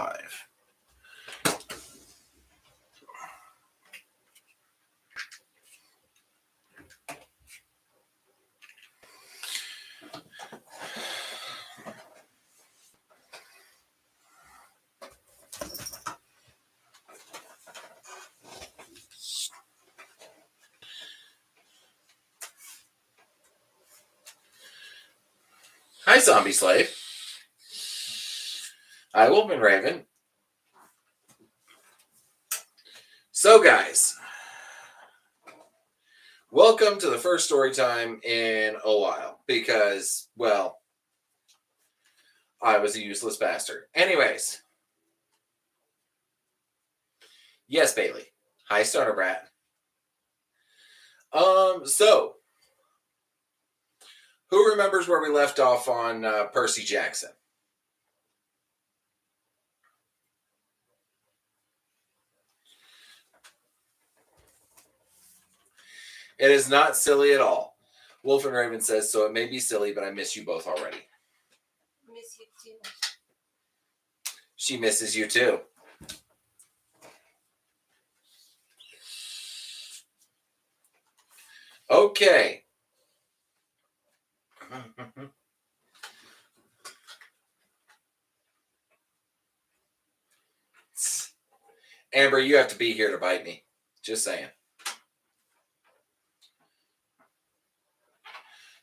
live. Hi, Zombie Slave. Hi, Wolfman Raven. So, guys, welcome to the first story time in a while because, well, I was a useless bastard. Anyways, yes, Bailey. Hi, Stoner Brat. So, who remembers where we left off on Percy Jackson? It is not silly at all. Wolf and Raven says, so it may be silly, but I miss you both already. Miss you too. She misses you too. Okay. Amber, you have to be here to bite me. Just saying.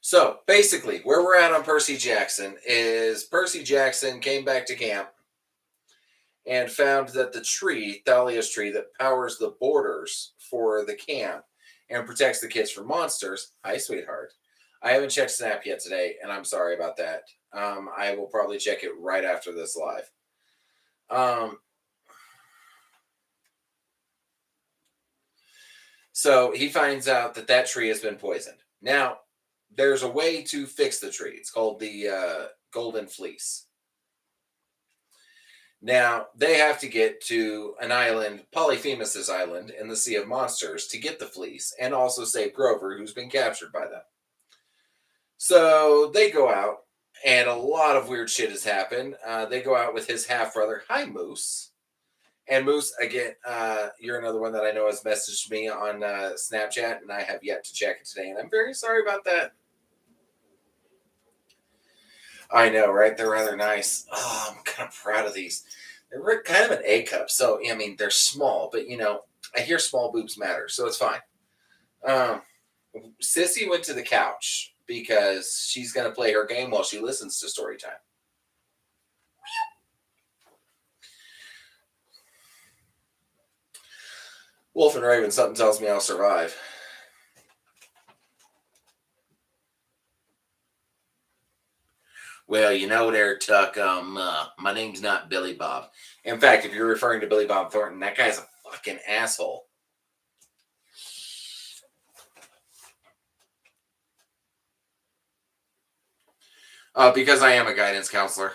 So, basically, where we're at on Percy Jackson is Percy Jackson came back to camp and found that the tree, Thalia's tree, that powers the borders for the camp and protects the kids from monsters. Hi, sweetheart. I haven't checked Snap yet today, and I'm sorry about that. I will probably check it right after this live. So he finds out that that tree has been poisoned. Now, there's a way to fix the tree. It's called the Golden Fleece. Now, they have to get to an island, Polyphemus's island, in the Sea of Monsters to get the fleece and also save Grover, who's been captured by them. So they go out, and a lot of weird shit has happened. They go out with his half-brother, hi, Moose. And Moose, again, you're another one that I know has messaged me on Snapchat, and I have yet to check it today, and I'm very sorry about that. I know, right? They're rather nice. Oh, I'm kind of proud of these. They're kind of an A cup, so I mean they're small, but I hear small boobs matter, so it's fine. Sissy went to the couch because she's going to play her game while she listens to story time. Wolf and Raven, something tells me I'll survive. Well, you know there, Tuck, my name's not Billy Bob. In fact, if you're referring to Billy Bob Thornton, that guy's a fucking asshole. Because I am a guidance counselor.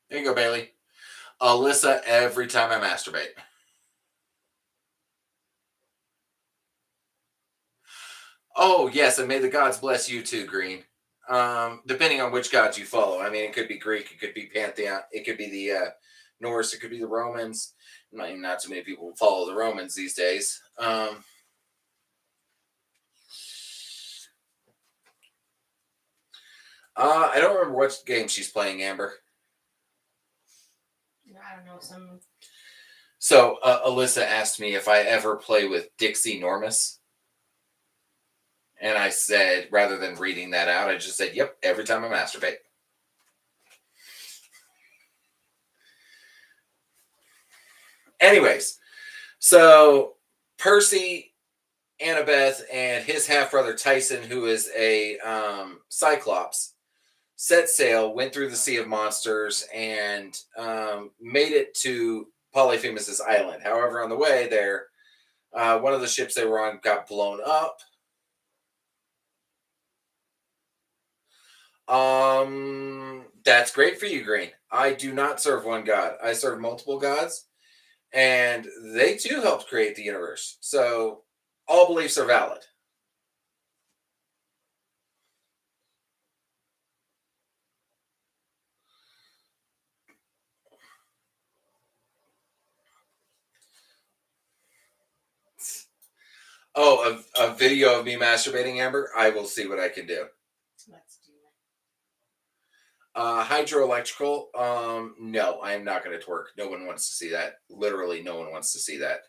There you go, Bailey. Alyssa, every time I masturbate. Oh, yes, and may the gods bless you too, Green. Depending on which gods you follow. I mean, it could be Greek, it could be Pantheon, it could be the Norse, it could be the Romans. Not too many people follow the Romans these days. I don't remember what game she's playing, Amber. I don't know, So, Alyssa asked me if I ever play with Dixie Normus. And I said, rather than reading that out, I just said, yep, every time I masturbate. Anyways, so Percy, Annabeth, and his half-brother Tyson, who is a Cyclops, set sail, went through the Sea of Monsters, and made it to Polyphemus's island. However, on the way there, one of the ships they were on got blown up. That's great for you, Green. I do not serve one god. I serve multiple gods, and they too helped create the universe. So all beliefs are valid. Oh, a video of me masturbating, Amber? I will see what I can do. Let's do it. Hydroelectrical? No, I am not going to twerk. No one wants to see that. Literally, no one wants to see that.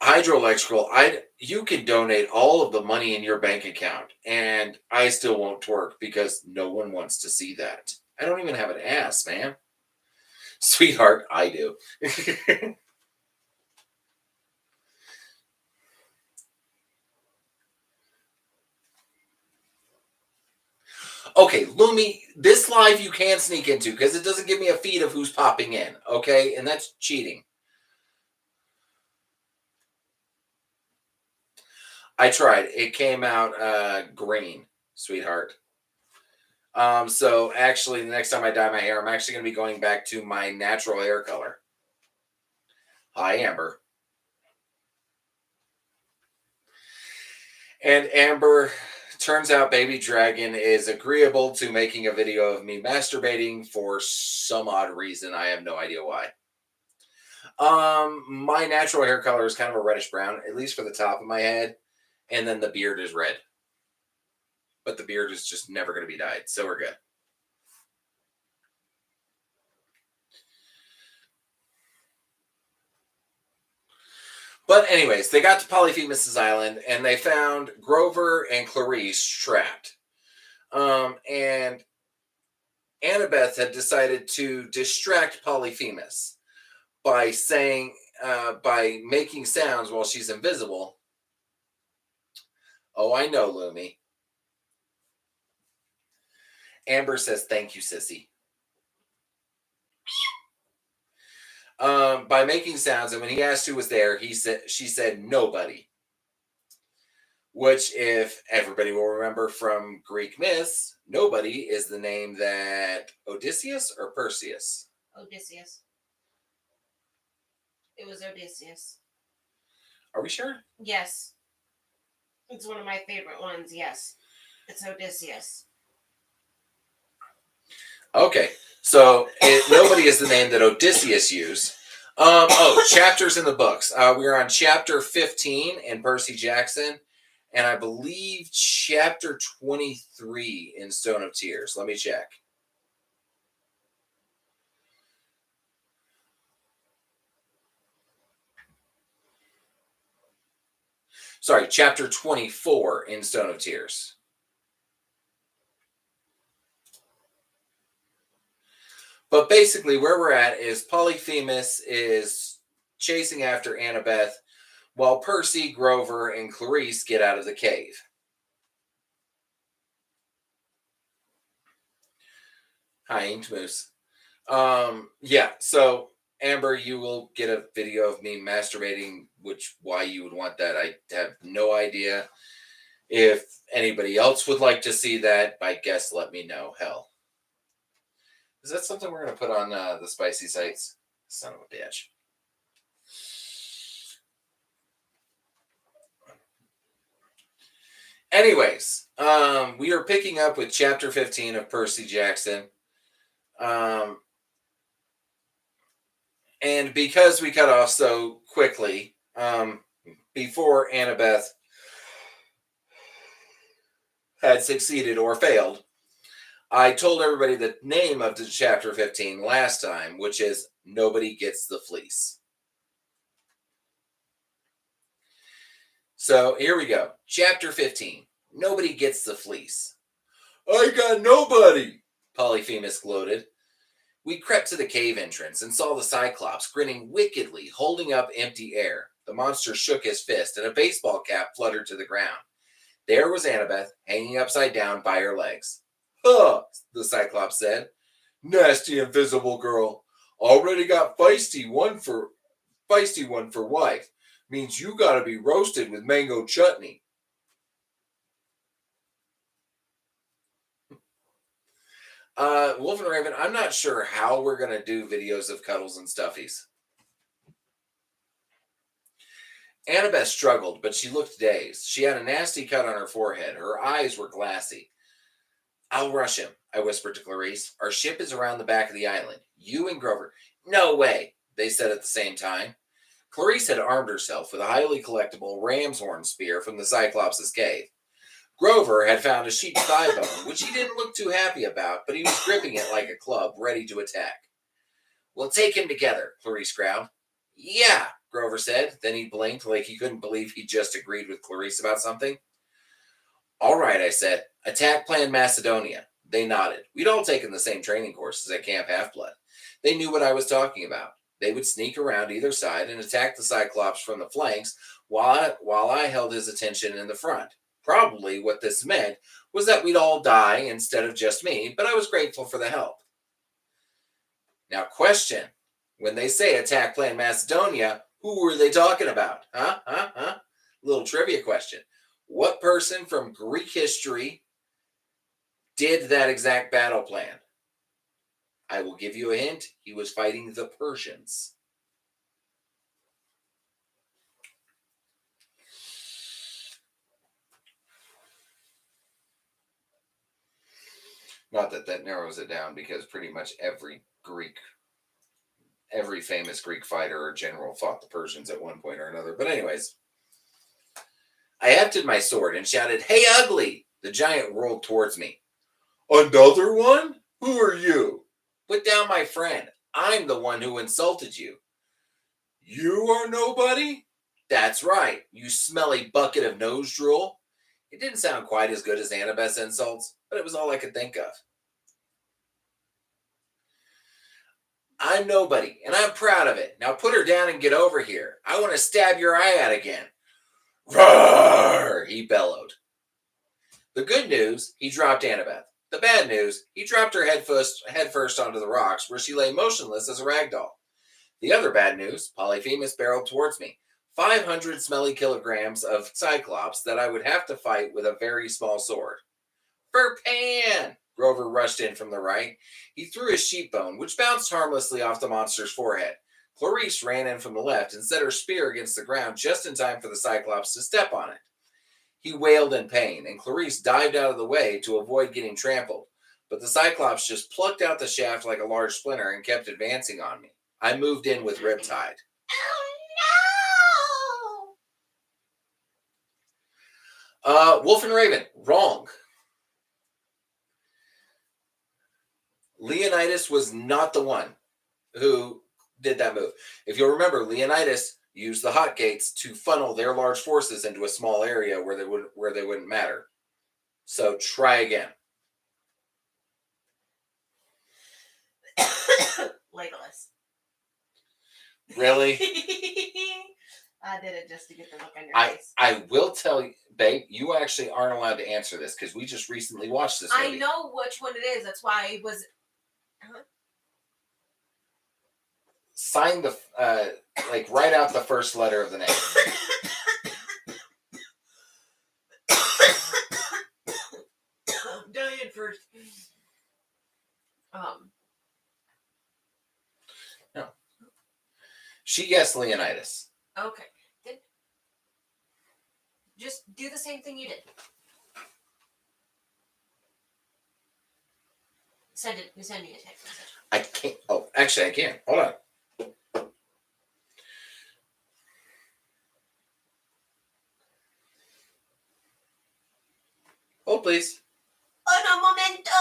Hydroelectrical, you can donate all of the money in your bank account, and I still won't twerk because no one wants to see that. I don't even have an ass, man. Sweetheart, I do. Okay, Lumi, this live you can sneak into because it doesn't give me a feed of who's popping in, okay? And that's cheating. I tried. It came out green, sweetheart. So actually, the next time I dye my hair, I'm actually going to be going back to my natural hair color. Hi, Amber. And Amber, turns out Baby Dragon is agreeable to making a video of me masturbating for some odd reason. I have no idea why. My natural hair color is kind of a reddish brown, at least for the top of my head, and then the beard is red. But the beard is just never going to be dyed, so we're good. But anyways, they got to Polyphemus' island and they found Grover and Clarice trapped. And Annabeth had decided to distract Polyphemus by by making sounds while she's invisible. Oh, I know, Lumi. Amber says, "Thank you, sissy." By making sounds, and when he asked who was there, she said nobody. Which, if everybody will remember from Greek myths, nobody is the name that Odysseus or Perseus? Odysseus. It was Odysseus. Are we sure? Yes. It's one of my favorite ones, yes. It's Odysseus. Okay, so nobody is the name that Odysseus used. Chapters in the books. We're on chapter 15 in Percy Jackson, and I believe chapter 23 in Stone of Tears. Let me check. Sorry, chapter 24 in Stone of Tears. But basically, where we're at is Polyphemus is chasing after Annabeth while Percy, Grover, and Clarice get out of the cave. Hi, Inked Moose. Yeah, so Amber, you will get a video of me masturbating, which why you would want that, I have no idea. If anybody else would like to see that, I guess let me know. Hell. Is that something we're going to put on the spicy sites? Son of a bitch. Anyways, we are picking up with chapter 15 of Percy Jackson. And because we cut off so quickly, before Annabeth had succeeded or failed, I told everybody the name of the chapter 15 last time, which is Nobody Gets the Fleece. So here we go. Chapter 15. Nobody gets the fleece. I got nobody, Polyphemus gloated. We crept to the cave entrance and saw the Cyclops grinning wickedly, holding up empty air. The monster shook his fist and a baseball cap fluttered to the ground. There was Annabeth, hanging upside down by her legs. Huh, the Cyclops said. Nasty invisible girl. Already got feisty one for wife. Means you gotta be roasted with mango chutney. Wolf and Raven, I'm not sure how we're gonna do videos of cuddles and stuffies. Annabeth struggled, but she looked dazed. She had a nasty cut on her forehead. Her eyes were glassy. I'll rush him, I whispered to Clarice. Our ship is around the back of the island. You and Grover. No way, they said at the same time. Clarice had armed herself with a highly collectible ram's horn spear from the Cyclops' cave. Grover had found a sheep's thigh bone, which he didn't look too happy about, but he was gripping it like a club, ready to attack. "We'll take him together," Clarice growled. "Yeah," Grover said. Then he blinked like he couldn't believe he just agreed with Clarice about something. "All right," I said. "Attack Plan Macedonia." They nodded. We'd all taken the same training courses at Camp Half-Blood. They knew what I was talking about. They would sneak around either side and attack the Cyclops from the flanks while I held his attention in the front. Probably what this meant was that we'd all die instead of just me, but I was grateful for the help. Now, question. When they say Attack Plan Macedonia, who were they talking about? Little trivia question. What person from Greek history did that exact battle plan? I will give you a hint. He was fighting the Persians. Not that that narrows it down, because pretty much every famous Greek fighter or general fought the Persians at one point or another. But anyways, I hefted my sword and shouted, "Hey, ugly!" The giant rolled towards me. "Another one? Who are you?" "Put down my friend. I'm the one who insulted you." "You are nobody?" "That's right, you smelly bucket of nose drool." It didn't sound quite as good as Annabeth's insults, but it was all I could think of. "I'm nobody, and I'm proud of it. Now put her down and get over here. I want to stab your eye out again." "Roar!" he bellowed. The good news, he dropped Annabeth. The bad news, he dropped her head first onto the rocks, where she lay motionless as a rag doll. The other bad news, Polyphemus barreled towards me. 500 smelly kilograms of Cyclops that I would have to fight with a very small sword. "For Pan!" Grover rushed in from the right. He threw his sheep bone, which bounced harmlessly off the monster's forehead. Clarice ran in from the left and set her spear against the ground just in time for the Cyclops to step on it. He wailed in pain, and Clarice dived out of the way to avoid getting trampled. But the Cyclops just plucked out the shaft like a large splinter and kept advancing on me. I moved in with Riptide. Oh no! Wolf and Raven, wrong. Leonidas was not the one who did that move. If you'll remember, Leonidas used the hot gates to funnel their large forces into a small area where they wouldn't matter. So try again. Legolas. Really? I did it just to get the look on your face. I will tell you, babe, you actually aren't allowed to answer this because we just recently watched this movie. I know which one it is. That's why it was. Sign the write out the first letter of the name. I'm dying first. No. She guessed Leonidas. Okay. Then just do the same thing you did. Send me a text message. I can't. Oh, actually, I can. Hold on. Hold, please. Un momento.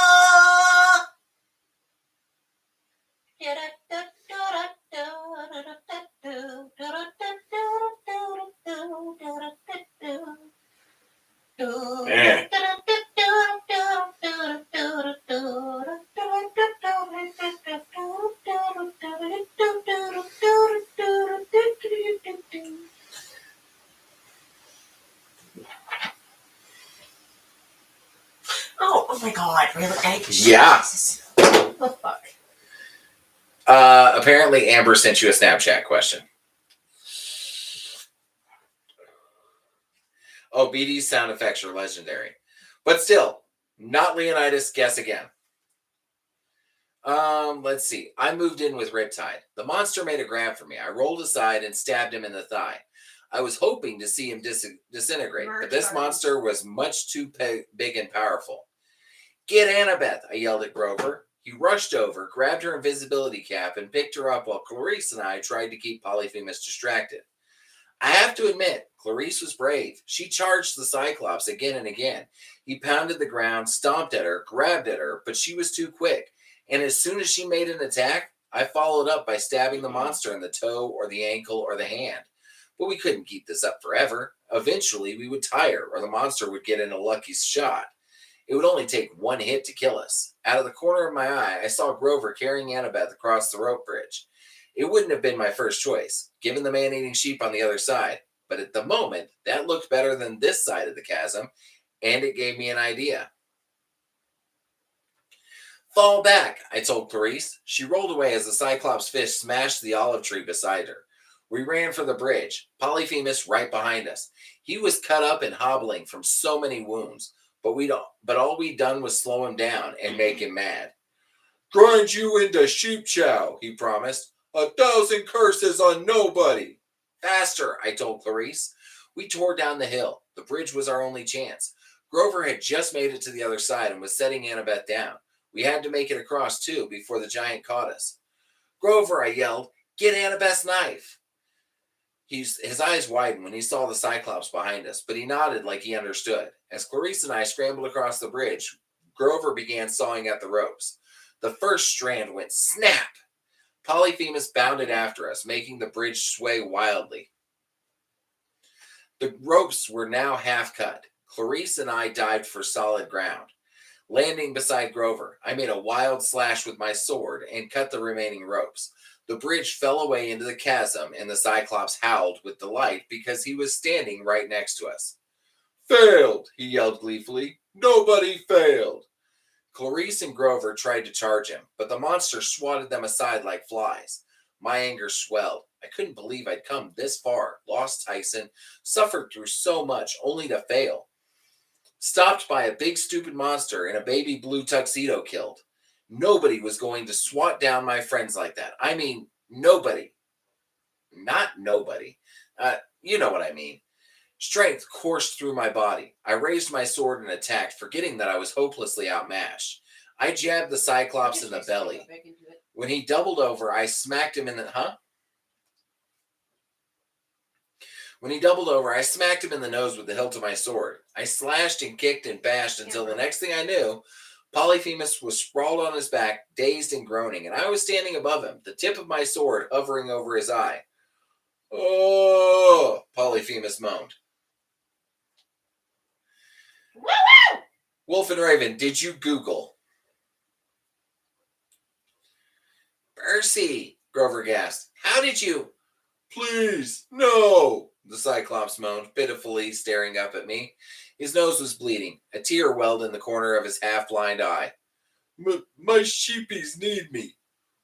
Oh my God! Really? Yeah. Jesus. Oh fuck. Apparently, Amber sent you a Snapchat question. Oh, BD's sound effects are legendary. But still, not Leonidas. Guess again. Let's see. I moved in with Riptide. The monster made a grab for me. I rolled aside and stabbed him in the thigh. I was hoping to see him disintegrate, but this monster was much too big and powerful. "Get Annabeth," I yelled at Grover. He rushed over, grabbed her invisibility cap, and picked her up while Clarice and I tried to keep Polyphemus distracted. I have to admit, Clarice was brave. She charged the Cyclops again and again. He pounded the ground, stomped at her, grabbed at her, but she was too quick. And as soon as she made an attack, I followed up by stabbing the monster in the toe or the ankle or the hand. But we couldn't keep this up forever. Eventually, we would tire, or the monster would get in a lucky shot. It would only take one hit to kill us. Out of the corner of my eye, I saw Grover carrying Annabeth across the rope bridge. It wouldn't have been my first choice, given the man-eating sheep on the other side, but at the moment, that looked better than this side of the chasm, and it gave me an idea. Fall back, I told Clarice. She rolled away as the Cyclops fish smashed the olive tree beside her. We ran for the bridge, Polyphemus right behind us. He was cut up and hobbling from so many wounds, but all we'd done was slow him down and make him mad. Grind you into sheep chow, he promised. 1,000 curses on nobody. Faster, I told Clarice. We tore down the hill. The bridge was our only chance. Grover had just made it to the other side and was setting Annabeth down. We had to make it across, too, before the giant caught us. Grover, I yelled, get Annabeth's knife. His eyes widened when he saw the Cyclops behind us, but he nodded like he understood. As Clarice and I scrambled across the bridge, Grover began sawing at the ropes. The first strand went snap. Polyphemus bounded after us, making the bridge sway wildly. The ropes were now half cut. Clarice and I dived for solid ground. Landing beside Grover, I made a wild slash with my sword and cut the remaining ropes. The bridge fell away into the chasm, and the Cyclops howled with delight because he was standing right next to us. Failed, he yelled gleefully. Nobody failed. Clarice and Grover tried to charge him, but the monster swatted them aside like flies. My anger swelled. I couldn't believe I'd come this far, lost Tyson, suffered through so much, only to fail. Stopped by a big stupid monster in a baby blue tuxedo killed. Nobody was going to swat down my friends like that. I mean, nobody. Not nobody. You know what I mean. Strength coursed through my body. I raised my sword and attacked, forgetting that I was hopelessly outmatched. I jabbed the Cyclops in the belly. When he doubled over, I smacked him in the... When he doubled over, I smacked him in the nose with the hilt of my sword. I slashed and kicked and bashed until the next thing I knew, Polyphemus was sprawled on his back, dazed and groaning, and I was standing above him, the tip of my sword hovering over his eye. Oh, Polyphemus moaned. Wolf and Raven, did you Google? Percy, Grover gasped. How did you? Please, no, the Cyclops moaned, pitifully staring up at me. His nose was bleeding. A tear welled in the corner of his half-blind eye. My sheepies need me.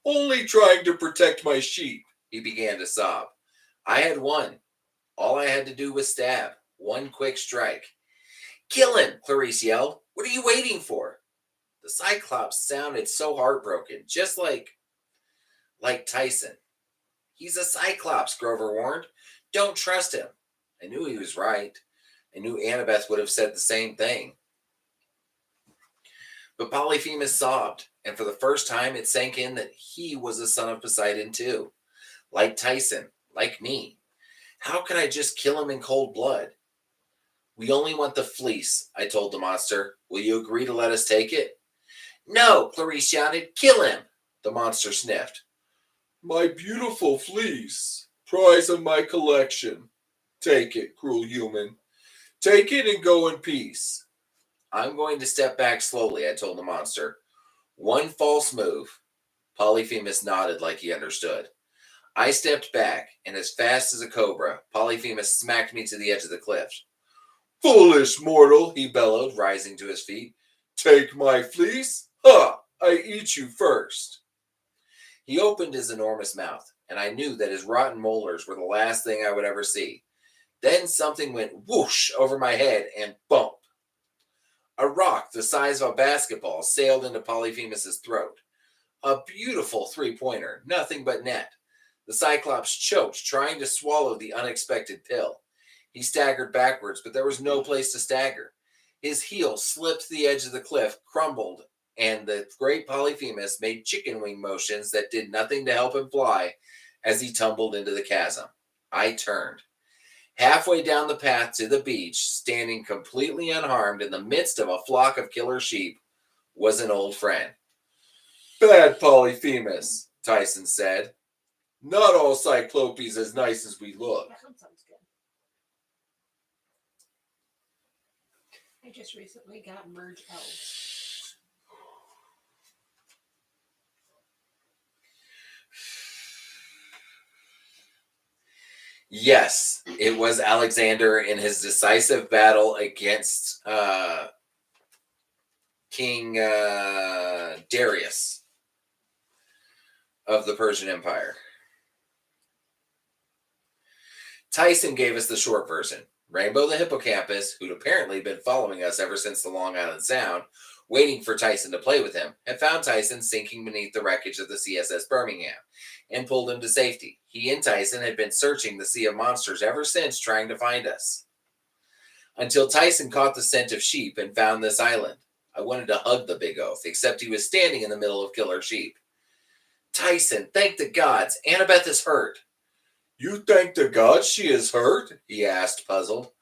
Only trying to protect my sheep, he began to sob. I had won. All I had to do was stab. One quick strike. Kill him, Clarice yelled. What are you waiting for? The Cyclops sounded so heartbroken, just like Tyson. He's a Cyclops, Grover warned. Don't trust him. I knew he was right. I knew Annabeth would have said the same thing. But Polyphemus sobbed, and for the first time it sank in that he was a son of Poseidon too. Like Tyson, like me. How could I just kill him in cold blood? We only want the fleece, I told the monster. Will you agree to let us take it? No, Clarice shouted. Kill him. The monster sniffed. My beautiful fleece, prize of my collection. Take it, cruel human. Take it and go in peace. I'm going to step back slowly, I told the monster. One false move. Polyphemus nodded like he understood. I stepped back, and as fast as a cobra, Polyphemus smacked me to the edge of the cliff. Foolish mortal, he bellowed, rising to his feet. Take my fleece? Ha! I eat you first. He opened his enormous mouth, and I knew that his rotten molars were the last thing I would ever see. Then something went whoosh over my head and bump. A rock the size of a basketball sailed into Polyphemus's throat. A beautiful three-pointer, nothing but net. The Cyclops choked, trying to swallow the unexpected pill. He staggered backwards, but there was no place to stagger. His heel slipped to the edge of the cliff, crumbled, and the great Polyphemus made chicken wing motions that did nothing to help him fly as he tumbled into the chasm. I turned. Halfway down the path to the beach, standing completely unharmed in the midst of a flock of killer sheep, was an old friend. "Bad Polyphemus," Tyson said. "Not all Cyclopes as nice as we look." That one sounds good. I just recently got merge elves. Yes, it was Alexander in his decisive battle against King Darius of the Persian Empire. Tyson gave us the short version. Rainbow the hippocampus, who'd apparently been following us ever since the Long Island Sound, waiting for Tyson to play with him, had found Tyson sinking beneath the wreckage of the CSS Birmingham and pulled him to safety. He and Tyson had been searching the Sea of Monsters ever since, trying to find us. Until Tyson caught the scent of sheep and found this island. I wanted to hug the big oaf, except he was standing in the middle of killer sheep. "Tyson, thank the gods, Annabeth is hurt." "You thank the gods she is hurt?" he asked, puzzled.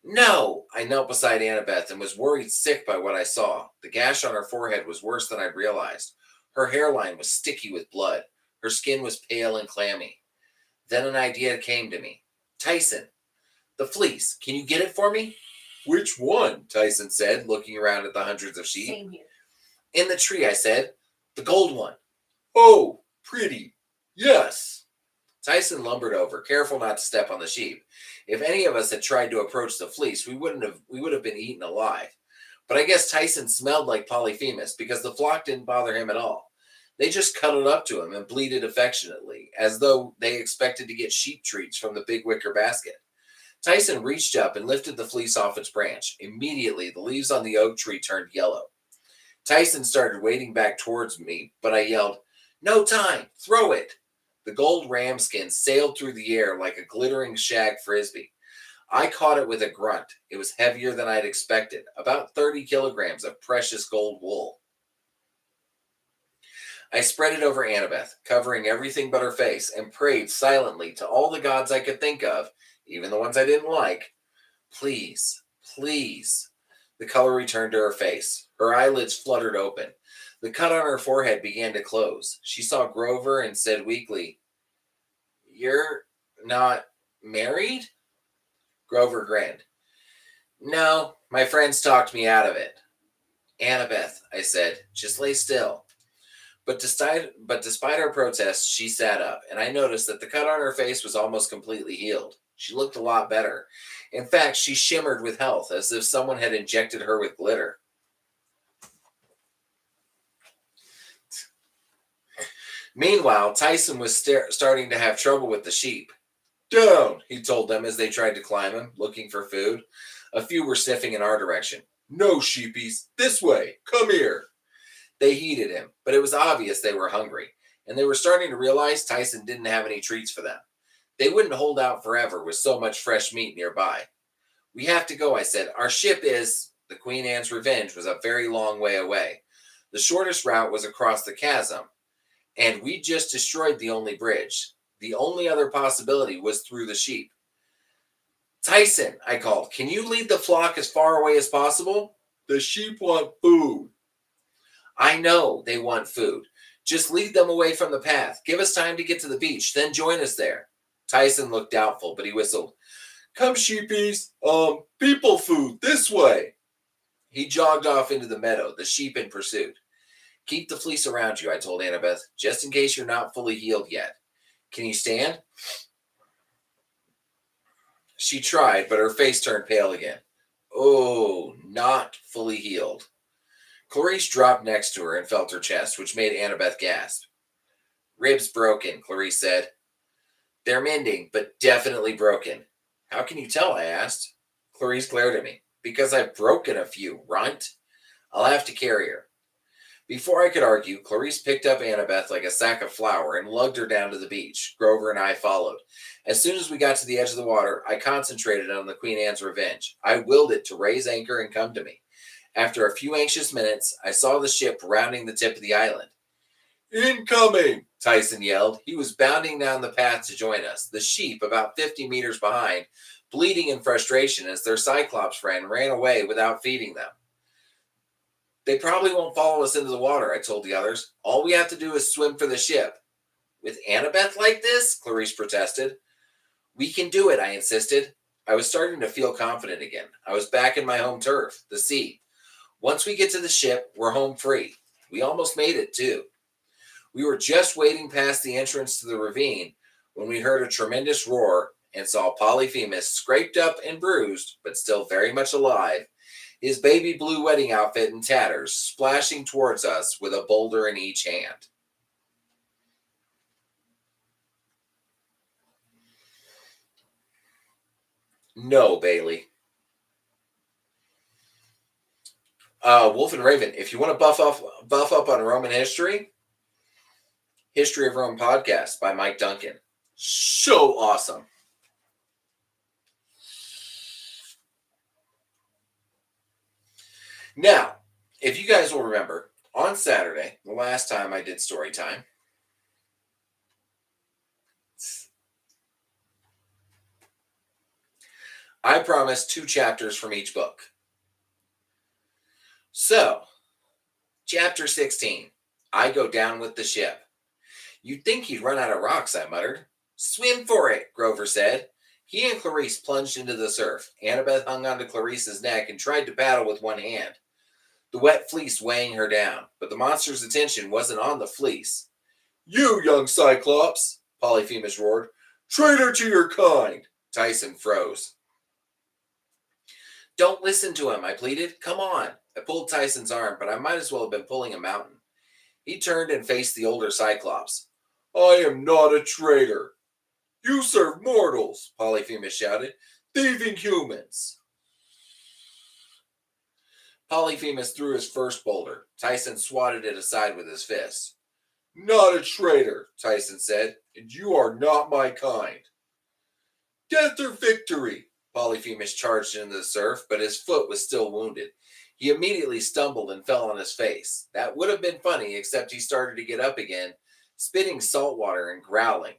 "No." I knelt beside Annabeth and was worried sick by what I saw. The gash on her forehead was worse than I'd realized. Her hairline was sticky with blood. Her skin was pale and clammy. Then an idea came to me. "Tyson, the fleece, can you get it for me?" "Which one?" Tyson said, looking around at the hundreds of sheep. Same here. "In the tree," I said. "The gold one." "Oh, pretty. Yes." Tyson lumbered over, careful not to step on the sheep. If any of us had tried to approach the fleece, we would have been eaten alive. But I guess Tyson smelled like Polyphemus because the flock didn't bother him at all. They just cuddled up to him and bleated affectionately, as though they expected to get sheep treats from the big wicker basket. Tyson reached up and lifted the fleece off its branch. Immediately, the leaves on the oak tree turned yellow. Tyson started wading back towards me, but I yelled, "No time! Throw it!" The gold ram skin sailed through the air like a glittering shag frisbee. I caught it with a grunt. It was heavier than I'd expected, about 30 kilograms of precious gold wool. I spread it over Annabeth, covering everything but her face, and prayed silently to all the gods I could think of, even the ones I didn't like. "Please, please." The color returned to her face. Her eyelids fluttered open. The cut on her forehead began to close. She saw Grover and said weakly, "You're not married?" Grover grinned. "No, my friends talked me out of it." "Annabeth," I said, "just lay still." But despite our protests, she sat up, and I noticed that the cut on her face was almost completely healed. She looked a lot better. In fact, she shimmered with health, as if someone had injected her with glitter. Meanwhile, Tyson was starting to have trouble with the sheep. "Down," he told them as they tried to climb him, looking for food. A few were sniffing in our direction. "No, sheepies, this way, come here." They heeded him, but it was obvious they were hungry, and they were starting to realize Tyson didn't have any treats for them. They wouldn't hold out forever with so much fresh meat nearby. "We have to go," I said. "Our ship is..." The Queen Anne's Revenge was a very long way away. The shortest route was across the chasm, and we just destroyed the only bridge. The only other possibility was through the sheep. "Tyson," I called, "can you lead the flock as far away as possible?" "The sheep want food." "I know they want food. Just lead them away from the path. Give us time to get to the beach, then join us there." Tyson looked doubtful, but he whistled, "Come, sheepies. People food, this way." He jogged off into the meadow, the sheep in pursuit. "Keep the fleece around you," I told Annabeth, "just in case you're not fully healed yet. Can you stand?" She tried, but her face turned pale again. "Oh, not fully healed." Clarice dropped next to her and felt her chest, which made Annabeth gasp. "Ribs broken," Clarice said. "They're mending, but definitely broken." "How can you tell?" I asked. Clarice glared at me. "Because I've broken a few, runt. I'll have to carry her." Before I could argue, Clarice picked up Annabeth like a sack of flour and lugged her down to the beach. Grover and I followed. As soon as we got to the edge of the water, I concentrated on the Queen Anne's Revenge. I willed it to raise anchor and come to me. After a few anxious minutes, I saw the ship rounding the tip of the island. "Incoming!" Tyson yelled. He was bounding down the path to join us, the sheep about 50 meters behind, bleating in frustration as their Cyclops friend ran away without feeding them. "They probably won't follow us into the water," I told the others. "All we have to do is swim for the ship." "With Annabeth like this?" Clarice protested. "We can do it," I insisted. I was starting to feel confident again. I was back in my home turf, the sea. Once we get to the ship, we're home free. We almost made it, too. We were just wading past the entrance to the ravine when we heard a tremendous roar and saw Polyphemus, scraped up and bruised, but still very much alive, his baby blue wedding outfit in tatters, splashing towards us with a boulder in each hand. No, Bailey. Wolf and Raven, if you want to buff up on Roman history, History of Rome podcast by Mike Duncan. So awesome. Now, if you guys will remember, on Saturday, the last time I did story time, I promised 2 chapters from each book. So, chapter 16, I go down with the ship. "You'd think he'd run out of rocks," I muttered. "Swim for it," Grover said. He and Clarice plunged into the surf. Annabeth hung onto Clarice's neck and tried to paddle with one hand, the wet fleece weighing her down, but the monster's attention wasn't on the fleece. "You young Cyclops," Polyphemus roared. "Traitor to your kind." Tyson froze. "Don't listen to him," I pleaded. "Come on." I pulled Tyson's arm, but I might as well have been pulling a mountain. He turned and faced the older Cyclops. "I am not a traitor." "You serve mortals," Polyphemus shouted. "Thieving humans." Polyphemus threw his first boulder. Tyson swatted it aside with his fist. "Not a traitor," Tyson said, "and you are not my kind." "Death or victory!" Polyphemus charged into the surf, but his foot was still wounded. He immediately stumbled and fell on his face. That would have been funny, except he started to get up again, spitting salt water and growling.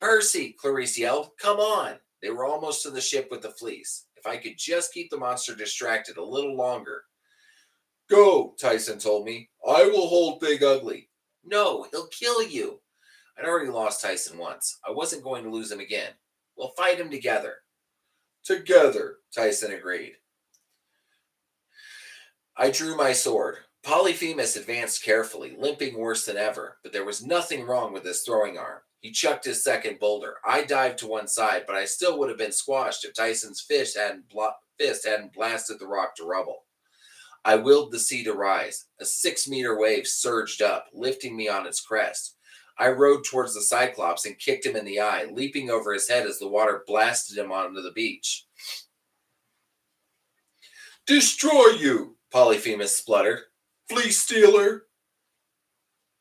"Percy," Clarice yelled, "come on." They were almost to the ship with the fleece. If I could just keep the monster distracted a little longer. "Go," Tyson told me. "I will hold Big Ugly." "No, he'll kill you." I'd already lost Tyson once. I wasn't going to lose him again. "We'll fight him together." "Together," Tyson agreed. I drew my sword. Polyphemus advanced carefully, limping worse than ever, but there was nothing wrong with his throwing arm. He chucked his second boulder. I dived to one side, but I still would have been squashed if Tyson's fist hadn't blasted the rock to rubble. I willed the sea to rise. A 6-meter wave surged up, lifting me on its crest. I rode towards the Cyclops and kicked him in the eye, leaping over his head as the water blasted him onto the beach. "Destroy you!" Polyphemus spluttered. "Fleece stealer!"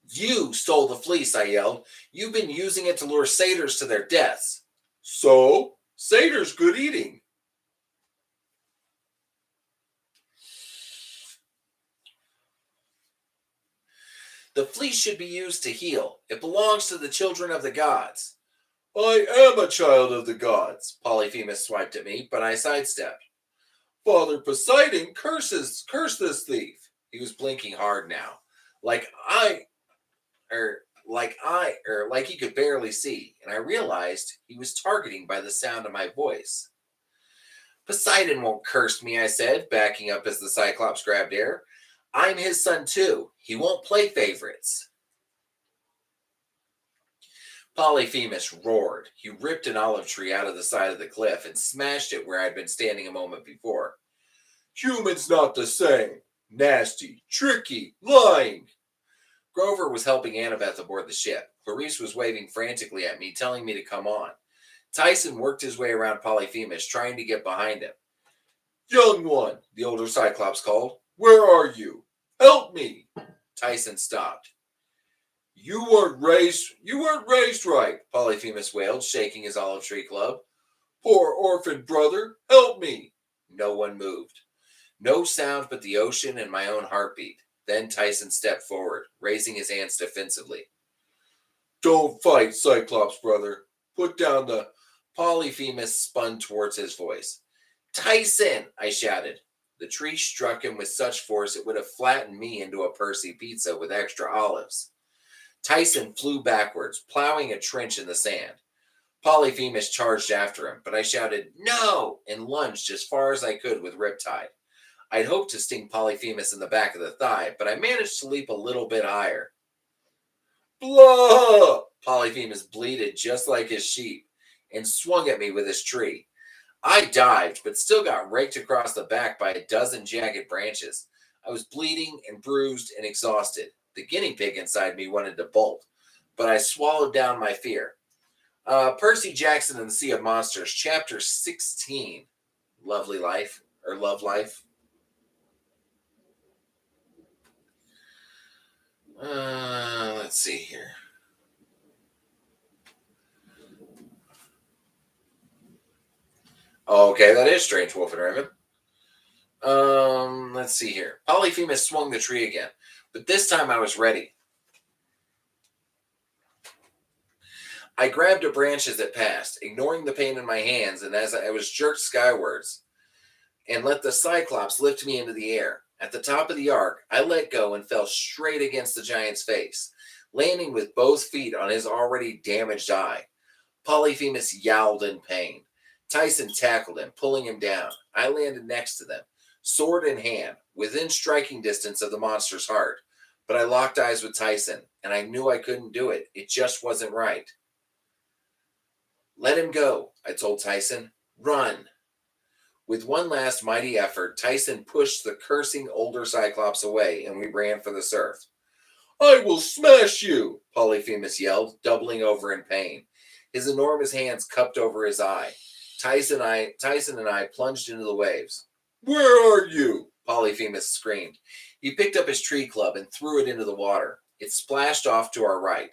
"You stole the fleece," I yelled. "You've been using it to lure satyrs to their deaths." "So? Satyrs good eating." "The fleece should be used to heal. It belongs to the children of the gods." "I am a child of the gods." Polyphemus swiped at me, but I sidestepped. "Father Poseidon curse this thief." He was blinking hard now, like he could barely see, and I realized he was targeting by the sound of my voice. "Poseidon won't curse me," I said, backing up as the Cyclops grabbed air. "I'm his son too. He won't play favorites." Polyphemus roared. He ripped an olive tree out of the side of the cliff and smashed it where I'd been standing a moment before. "Humans not the same. Nasty, tricky, lying." Grover was helping Annabeth aboard the ship. Clarice was waving frantically at me, telling me to come on. Tyson worked his way around Polyphemus, trying to get behind him. "Young one," the older Cyclops called. "Where are you? Help me." Tyson stopped. You weren't raised right," Polyphemus wailed, shaking his olive tree club. "Poor orphan brother, help me." No one moved. No sound but the ocean and my own heartbeat. Then Tyson stepped forward, raising his hands defensively. Don't fight, Cyclops brother. Put down the... Polyphemus spun towards his voice. Tyson, I shouted. The tree struck him with such force it would have flattened me into a Percy pizza with extra olives. Tyson flew backwards, plowing a trench in the sand. Polyphemus charged after him, but I shouted, no, and lunged as far as I could with Riptide. I'd hoped to sting Polyphemus in the back of the thigh, but I managed to leap a little bit higher. Blah! Polyphemus bleated just like his sheep and swung at me with his tree. I dived, but still got raked across the back by a dozen jagged branches. I was bleeding and bruised and exhausted. The guinea pig inside me wanted to bolt, but I swallowed down my fear. Percy Jackson and the Sea of Monsters, Chapter 16, Lovely Life, or Love Life. Let's see here. Okay, that is Strange Wolf and Raven. Let's see here. Polyphemus swung the tree again, but this time I was ready. I grabbed a branch as it passed, ignoring the pain in my hands, and as I was jerked skywards, and let the Cyclops lift me into the air. At the top of the arc, I let go and fell straight against the giant's face, landing with both feet on his already damaged eye. Polyphemus yowled in pain. Tyson tackled him, pulling him down. I landed next to them, sword in hand, within striking distance of the monster's heart. But I locked eyes with Tyson, and I knew I couldn't do it. It just wasn't right. Let him go, I told Tyson. Run. With one last mighty effort, Tyson pushed the cursing older Cyclops away, and we ran for the surf. I will smash you, Polyphemus yelled, doubling over in pain. His enormous hands cupped over his eye. Tyson and I plunged into the waves. Where are you? Polyphemus screamed. He picked up his tree club and threw it into the water. It splashed off to our right.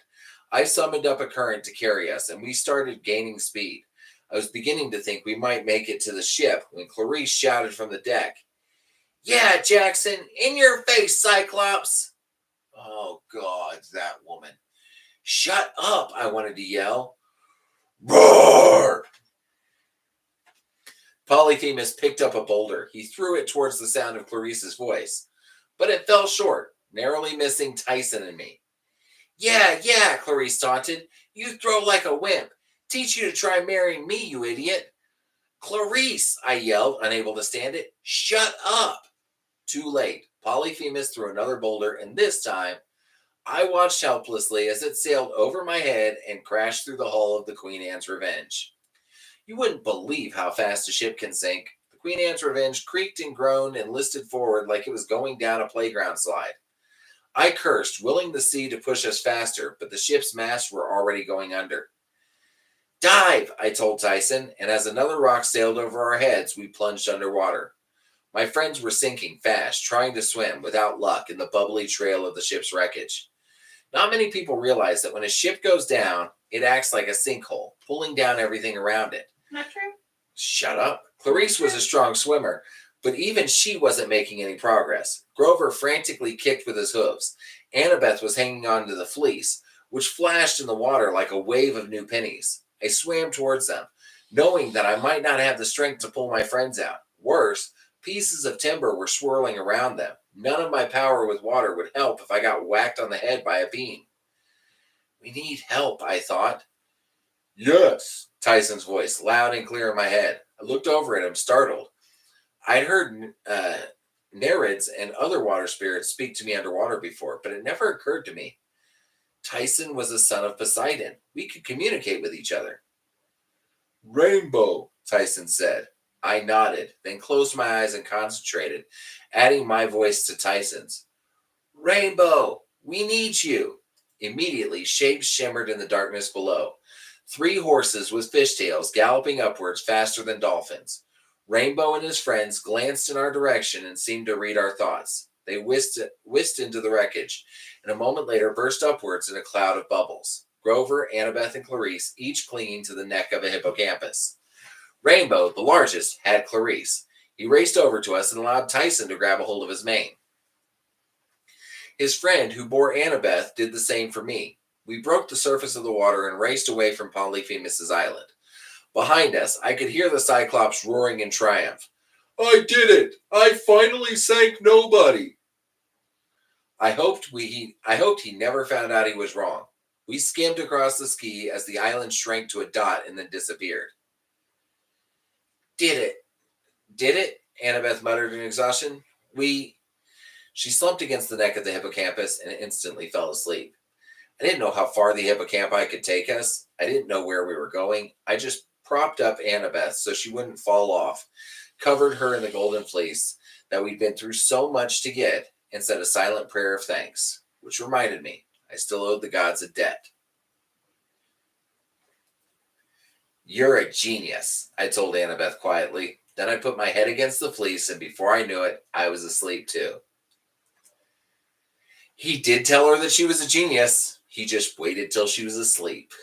I summoned up a current to carry us, and we started gaining speed. I was beginning to think we might make it to the ship when Clarice shouted from the deck. Yeah, Jackson, in your face, Cyclops! Oh, God, that woman. Shut up, I wanted to yell. Roar! Polyphemus picked up a boulder. He threw it towards the sound of Clarice's voice, but it fell short, narrowly missing Tyson and me. Yeah, Clarice taunted. You throw like a wimp. Teach you to try marrying me, you idiot. Clarice, I yelled, unable to stand it. Shut up. Too late. Polyphemus threw another boulder, and this time, I watched helplessly as it sailed over my head and crashed through the hull of the Queen Anne's Revenge. You wouldn't believe how fast a ship can sink. The Queen Anne's Revenge creaked and groaned and listed forward like it was going down a playground slide. I cursed, willing the sea to push us faster, but the ship's masts were already going under. Dive, I told Tyson, and as another rock sailed over our heads, we plunged underwater. My friends were sinking fast, trying to swim, without luck, in the bubbly trail of the ship's wreckage. Not many people realize that when a ship goes down, it acts like a sinkhole, pulling down everything around it. Not true. Shut up. Clarice was a strong swimmer, but even she wasn't making any progress. Grover frantically kicked with his hooves. Annabeth was hanging on to the fleece, which flashed in the water like a wave of new pennies. I swam towards them, knowing that I might not have the strength to pull my friends out. Worse, pieces of timber were swirling around them. None of my power with water would help if I got whacked on the head by a beam. We need help, I thought. Yes, Tyson's voice, loud and clear in my head. I looked over at him, startled. I'd heard Nereids and other water spirits speak to me underwater before, but it never occurred to me. Tyson was the son of Poseidon. We could communicate with each other. Rainbow, Tyson said. I nodded, then closed my eyes and concentrated, adding my voice to Tyson's. Rainbow, we need you. Immediately, shapes shimmered in the darkness below. 3 horses with fishtails galloping upwards faster than dolphins. Rainbow and his friends glanced in our direction and seemed to read our thoughts. They whisked into the wreckage, and a moment later burst upwards in a cloud of bubbles. Grover, Annabeth, and Clarice, each clinging to the neck of a hippocampus. Rainbow, the largest, had Clarice. He raced over to us and allowed Tyson to grab a hold of his mane. His friend, who bore Annabeth, did the same for me. We broke the surface of the water and raced away from Polyphemus's island. Behind us, I could hear the Cyclops roaring in triumph. I did it! I finally sank nobody! I hoped he never found out he was wrong. We skimmed across the ski as the island shrank to a dot and then disappeared. Did it? Did it? Annabeth muttered in exhaustion. She slumped against the neck of the hippocampus and instantly fell asleep. I didn't know how far the hippocampi could take us. I didn't know where we were going. I just propped up Annabeth so she wouldn't fall off, covered her in the golden fleece that we'd been through so much to get, and said a silent prayer of thanks, which reminded me I still owed the gods a debt. You're a genius, I told Annabeth quietly. Then I put my head against the fleece, and before I knew it, I was asleep too. He did tell her that she was a genius. He just waited till she was asleep.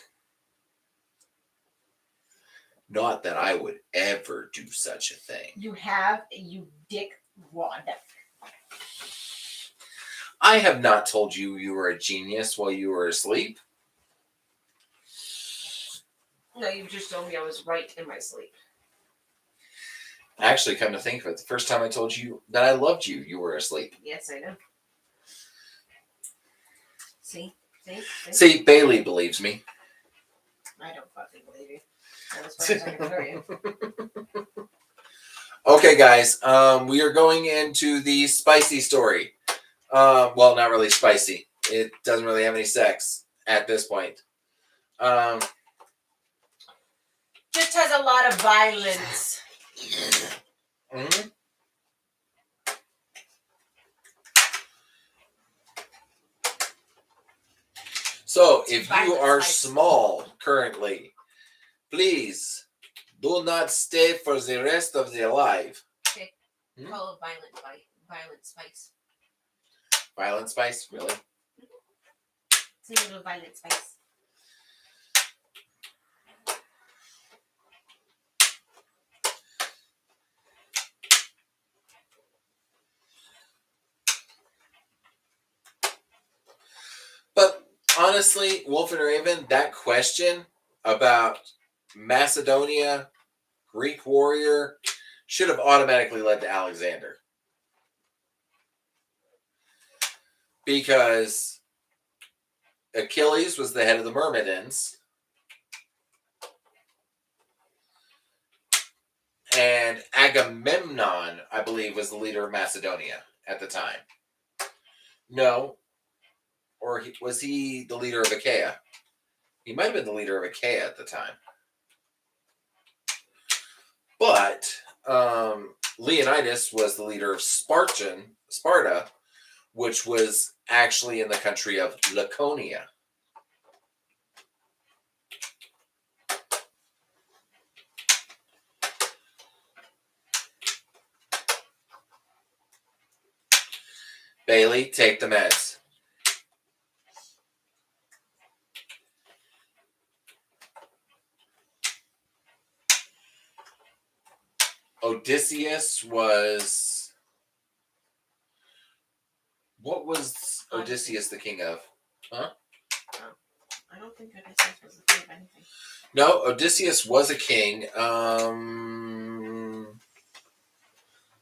Not that I would ever do such a thing. You have, you dick wad. I have not told you you were a genius while you were asleep. No, you just told me I was right in my sleep. Actually, come to think of it, the first time I told you that I loved you, you were asleep. Yes, I know. See? See, Bailey believes me. I don't fucking believe you. That's as far as I can throw you. Okay, guys, we are going into the spicy story. Well, not really spicy. It doesn't really have any sex at this point. Just has a lot of violence. Mm-hmm. So, if you are small currently, please do not stay for the rest of your life. Okay. Call it violent spice. Violent spice, really? It's a little violent spice. But honestly, Wolf and Raven, that question about Macedonia, Greek warrior, should have automatically led to Alexander. Because Achilles was the head of the Myrmidons. And Agamemnon, I believe, was the leader of Macedonia at the time. No. Or was he the leader of Achaia? He might have been the leader of Achaia at the time. But Leonidas was the leader of Sparta, which was actually in the country of Laconia. Bailey, take the meds. Odysseus was... What was Odysseus the king of? Huh? I don't think Odysseus was the king of anything. No, Odysseus was a king.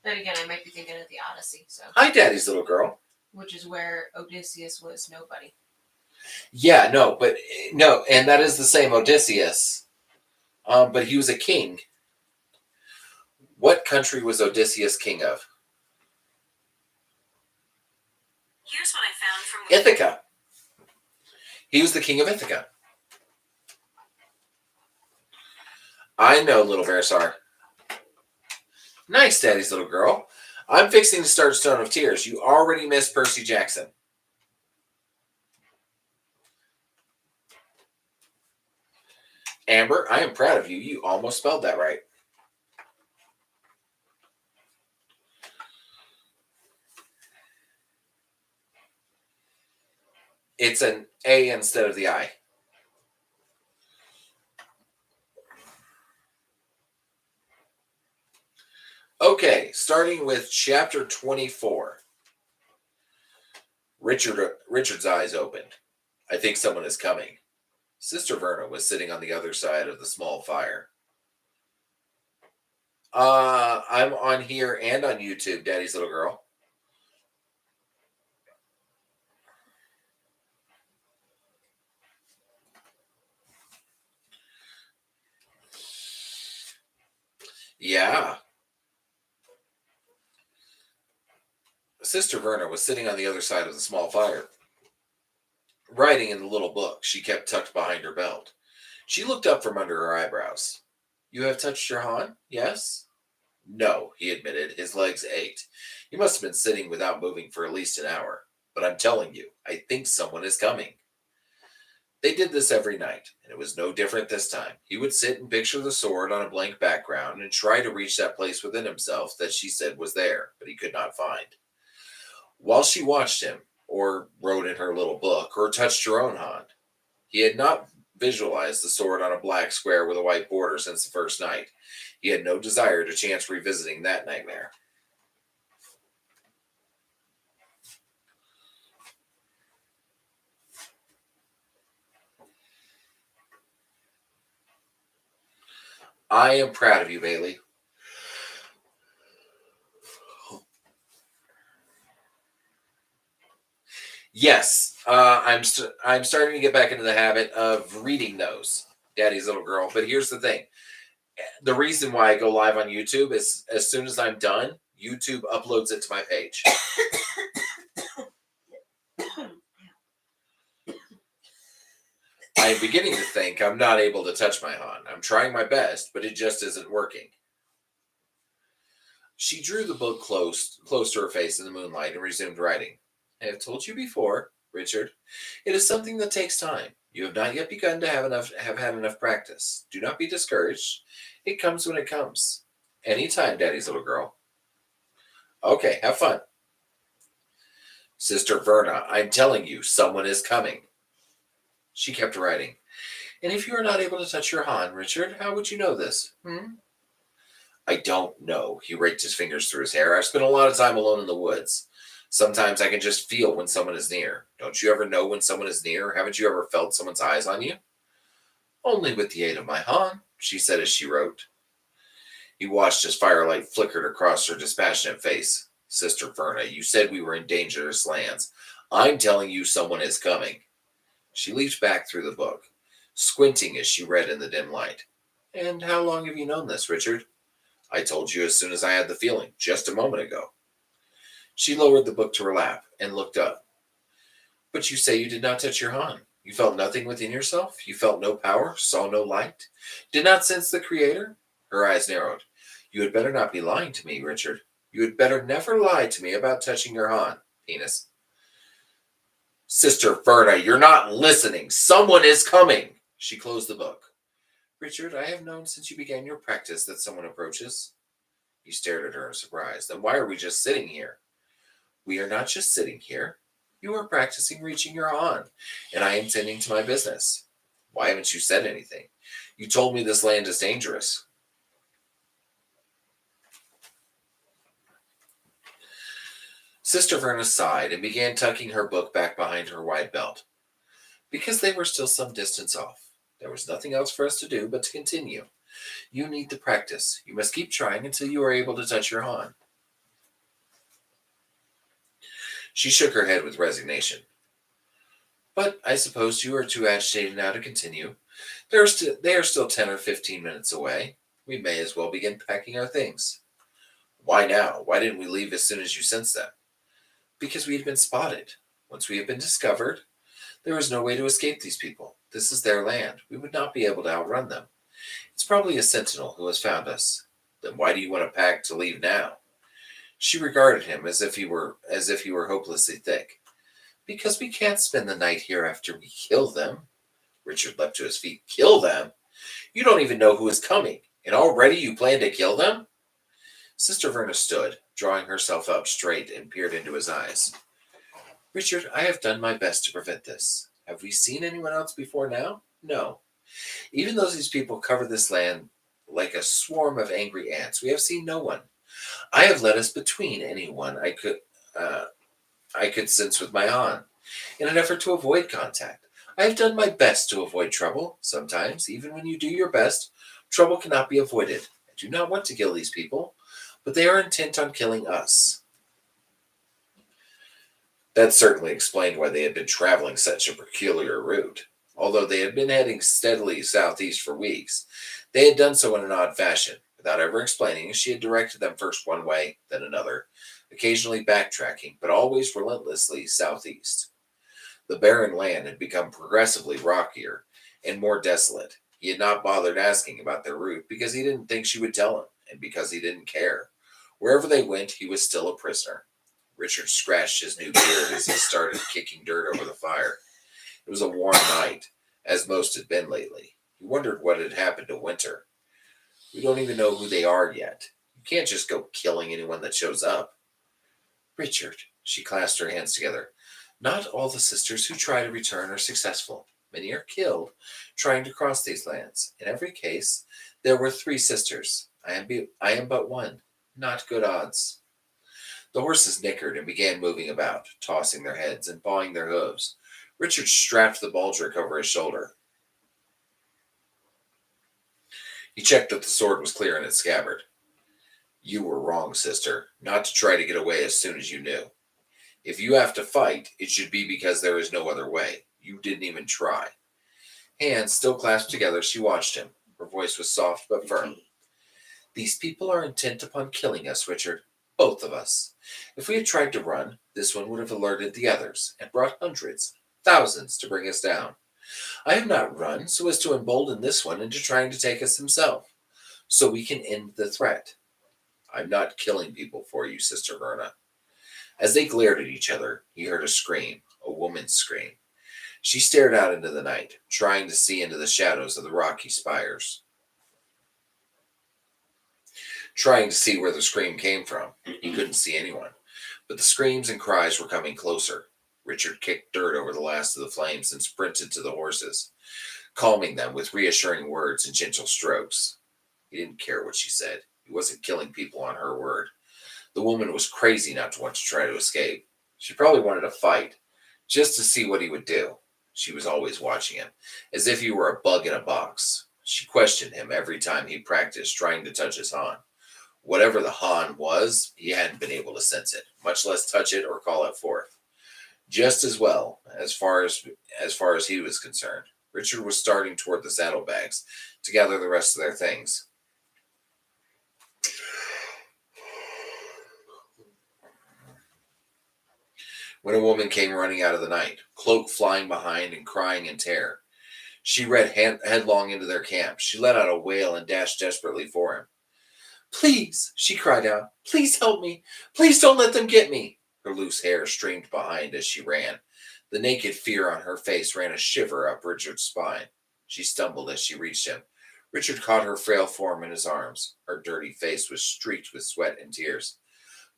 Then again, I might be thinking of the Odyssey. So. Hi, Daddy's little girl. Which is where Odysseus was nobody. Yeah, no, and that is the same Odysseus. But he was a king. What country was Odysseus king of? Here's what I found from Ithaca. He was the king of Ithaca. I know, little Versar. Nice, Daddy's little girl. I'm fixing to start Stone of Tears. You already missed Percy Jackson. Amber, I am proud of you. You almost spelled that right. It's an A instead of the I. Okay, starting with chapter 24. Richard's eyes opened. I think someone is coming. Sister Verna was sitting on the other side of the small fire. I'm on here and on YouTube, Daddy's little girl. Yeah. Sister Verna was sitting on the other side of the small fire, writing in the little book she kept tucked behind her belt. She looked up from under her eyebrows. You have touched your Han? Yes? No, he admitted. His legs ached. He must have been sitting without moving for at least an hour. But I'm telling you, I think someone is coming. They did this every night, and it was no different this time. He would sit and picture the sword on a blank background and try to reach that place within himself that she said was there, but he could not find. While she watched him, or wrote in her little book, or touched her own hand, he had not visualized the sword on a black square with a white border since the first night. He had no desire to chance revisiting that nightmare. I am proud of you, Bailey. Yes, I'm starting to get back into the habit of reading those, Daddy's little girl. But here's the thing: the reason why I go live on YouTube is as soon as I'm done, YouTube uploads it to my page. I'm beginning to think I'm not able to touch my Han. I'm trying my best, but it just isn't working. She drew the book close to her face in the moonlight and resumed writing. I have told you before, Richard, it is something that takes time. You have not yet begun to have had enough practice. Do not be discouraged. It comes when it comes. Anytime, Daddy's little girl. Okay, have fun. Sister Verna, I'm telling you, someone is coming. She kept writing. And if you are not able to touch your Han, Richard, how would you know this? I don't know. He raked his fingers through his hair. I've spent a lot of time alone in the woods. Sometimes I can just feel when someone is near. Don't you ever know when someone is near? Haven't you ever felt someone's eyes on you? Only with the aid of my Han, she said as she wrote. He watched as firelight flickered across her dispassionate face. Sister Verna, you said we were in dangerous lands. I'm telling you someone is coming. She leaped back through the book, squinting as she read in the dim light. And how long have you known this, Richard? I told you as soon as I had the feeling, just a moment ago. She lowered the book to her lap and looked up. But you say you did not touch your Han. You felt nothing within yourself? You felt no power, saw no light? Did not sense the Creator? Her eyes narrowed. You had better not be lying to me, Richard. You had better never lie to me about touching your Han, penis. Sister Verna, you're not listening. Someone is coming. She closed the book. Richard, I have known since you began your practice that someone approaches. He stared at her in surprise. Then why are we just sitting here? We are not just sitting here. You are practicing reaching your Han, and I am tending to my business. Why haven't you said anything? You told me this land is dangerous. Sister Verna sighed and began tucking her book back behind her wide belt. Because they were still some distance off, there was nothing else for us to do but to continue. You need to practice. You must keep trying until you are able to touch your Han. She shook her head with resignation. But I suppose you are too agitated now to continue. They are still 10 or 15 minutes away. We may as well begin packing our things. Why now? Why didn't we leave as soon as you sensed them? Because we had been spotted. Once we have been discovered, there is no way to escape these people. This is their land. We would not be able to outrun them. It's probably a sentinel who has found us. Then why do you want to pack to leave now? She regarded him as if he were hopelessly thick. Because we can't spend the night here after we kill them. Richard leapt to his feet. Kill them? You don't even know who is coming, and already you plan to kill them? Sister Verna stood, drawing herself up straight and peered into his eyes. Richard, I have done my best to prevent this. Have we seen anyone else before now? No. Even though these people cover this land like a swarm of angry ants, we have seen no one. I have led us between anyone I could sense with my on, in an effort to avoid contact. I have done my best to avoid trouble. Sometimes, even when you do your best, trouble cannot be avoided. I do not want to kill these people, but they are intent on killing us. That certainly explained why they had been traveling such a peculiar route. Although they had been heading steadily southeast for weeks, they had done so in an odd fashion. Without ever explaining, she had directed them first one way, then another, occasionally backtracking, but always relentlessly southeast. The barren land had become progressively rockier and more desolate. He had not bothered asking about their route because he didn't think she would tell him, and because he didn't care. Wherever they went, he was still a prisoner. Richard scratched his new beard as he started kicking dirt over the fire. It was a warm night, as most had been lately. He wondered what had happened to Winter. We don't even know who they are yet. You can't just go killing anyone that shows up. Richard, she clasped her hands together. Not all the sisters who try to return are successful. Many are killed trying to cross these lands. In every case, there were 3 sisters. I am but one. Not good odds. The horses nickered and began moving about, tossing their heads and pawing their hooves. Richard strapped the baldric over his shoulder. He checked that the sword was clear in its scabbard. You were wrong, sister, not to try to get away as soon as you knew. If you have to fight, it should be because there is no other way. You didn't even try. Hands still clasped together, she watched him. Her voice was soft but firm. These people are intent upon killing us, Richard. Both of us. If we had tried to run, this one would have alerted the others and brought hundreds, thousands to bring us down. I have not run so as to embolden this one into trying to take us himself, so we can end the threat. I'm not killing people for you, Sister Verna. As they glared at each other, he heard a scream, a woman's scream. She stared out into the night, trying to see into the shadows of the rocky spires. Trying to see where the scream came from. He couldn't see anyone, but the screams and cries were coming closer. Richard kicked dirt over the last of the flames and sprinted to the horses, calming them with reassuring words and gentle strokes. He didn't care what she said. He wasn't killing people on her word. The woman was crazy not to want to try to escape. She probably wanted to fight, just to see what he would do. She was always watching him, as if he were a bug in a box. She questioned him every time he practiced trying to touch his Han. Whatever the Han was, he hadn't been able to sense it, much less touch it or call it forth. Just as well, as far as he was concerned. Richard was starting toward the saddlebags to gather the rest of their things. When a woman came running out of the night, cloak flying behind and crying in terror. She ran headlong into their camp. She let out a wail and dashed desperately for him. Please, she cried out. Please help me. Please don't let them get me. Her loose hair streamed behind as she ran. The naked fear on her face ran a shiver up Richard's spine. She stumbled as she reached him. Richard caught her frail form in his arms. Her dirty face was streaked with sweat and tears.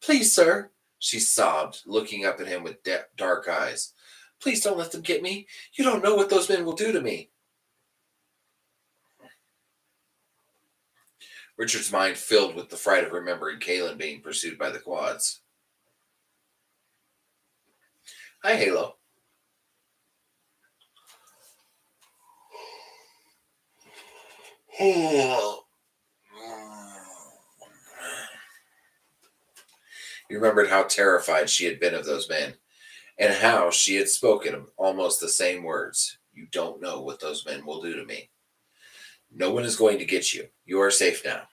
Please, sir, she sobbed, looking up at him with dark eyes. Please don't let them get me. You don't know what those men will do to me. Richard's mind filled with the fright of remembering Kaelin being pursued by the quads. Hi, Halo. He remembered how terrified she had been of those men, and how she had spoken almost the same words. You don't know what those men will do to me. No one is going to get you. You are safe now.